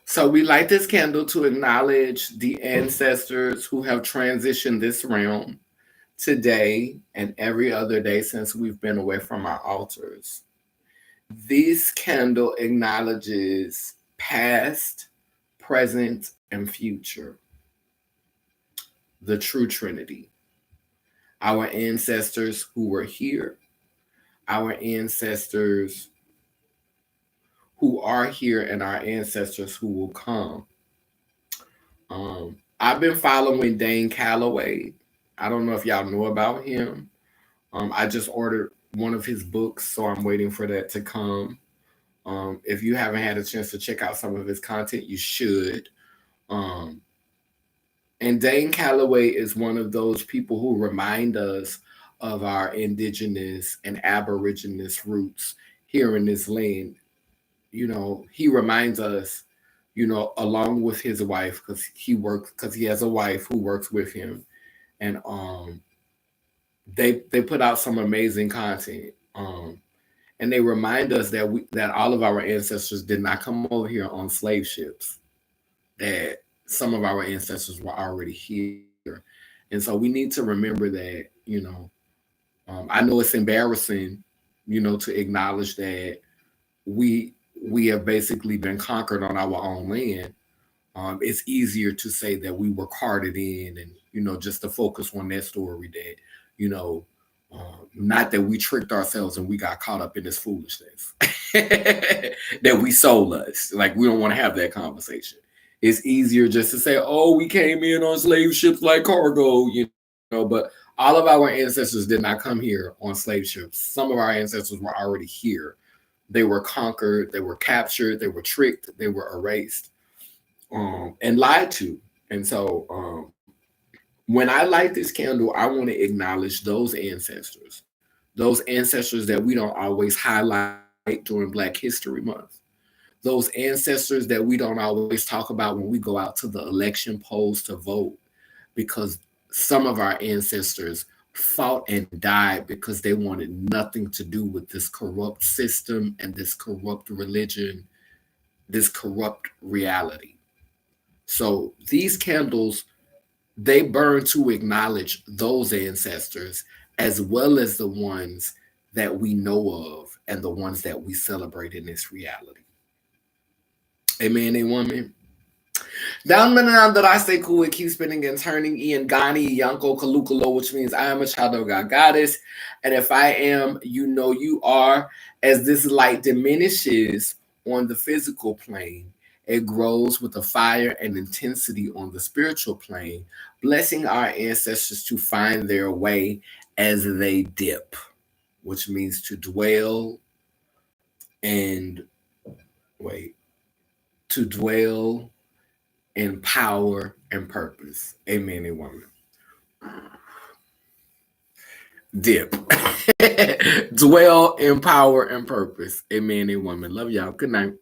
So we light this candle to acknowledge the ancestors who have transitioned this realm today and every other day since we've been away from our altars. This candle acknowledges past, present, and future, the true Trinity. our ancestors who were here, our ancestors who are here, and our ancestors who will come. I've been following Dane Calloway. I don't know if y'all know about him. I just ordered one of his books, so I'm waiting for that to come. If you haven't had a chance to check out some of his content, you should. Um, and Dane Calloway is one of those people who remind us of our indigenous and aboriginous roots here in this land. He reminds us, along with his wife, because he has a wife who works with him, and they put out some amazing content. And they remind us that all of our ancestors did not come over here on slave ships. That some of our ancestors were already here, and so we need to remember that. I know it's embarrassing, to acknowledge that we we have basically been conquered on our own land. It's easier to say that we were carted in, and just to focus on that story. That you know, not that we tricked ourselves and we got caught up in this foolishness that we sold us. Like, we don't want to have that conversation. It's easier just to say, "Oh, we came in on slave ships like cargo," But all of our ancestors did not come here on slave ships. Some of our ancestors were already here. They were conquered, they were captured, they were tricked, they were erased, and lied to. And so, when I light this candle, I want to acknowledge those ancestors that we don't always highlight during Black History Month, those ancestors that we don't always talk about when we go out to the election polls to vote, because some of our ancestors fought and died because they wanted nothing to do with this corrupt system and this corrupt religion, this corrupt reality. So these candles, they burn to acknowledge those ancestors, as well as the ones that we know of and the ones that we celebrate in this reality. Amen, a woman. Down that I stay cool, it keeps spinning and turning. Ian Gani, Yanko Kalukalo, which means I am a child of God goddess. And if I am, you know you are. As this light diminishes on the physical plane, it grows with a fire and intensity on the spiritual plane, blessing our ancestors to find their way as they dip, which means to dwell and wait, to dwell in power and purpose. Amen, a woman. Dip. Dwell in power and purpose. Amen, a woman. Love y'all. Good night.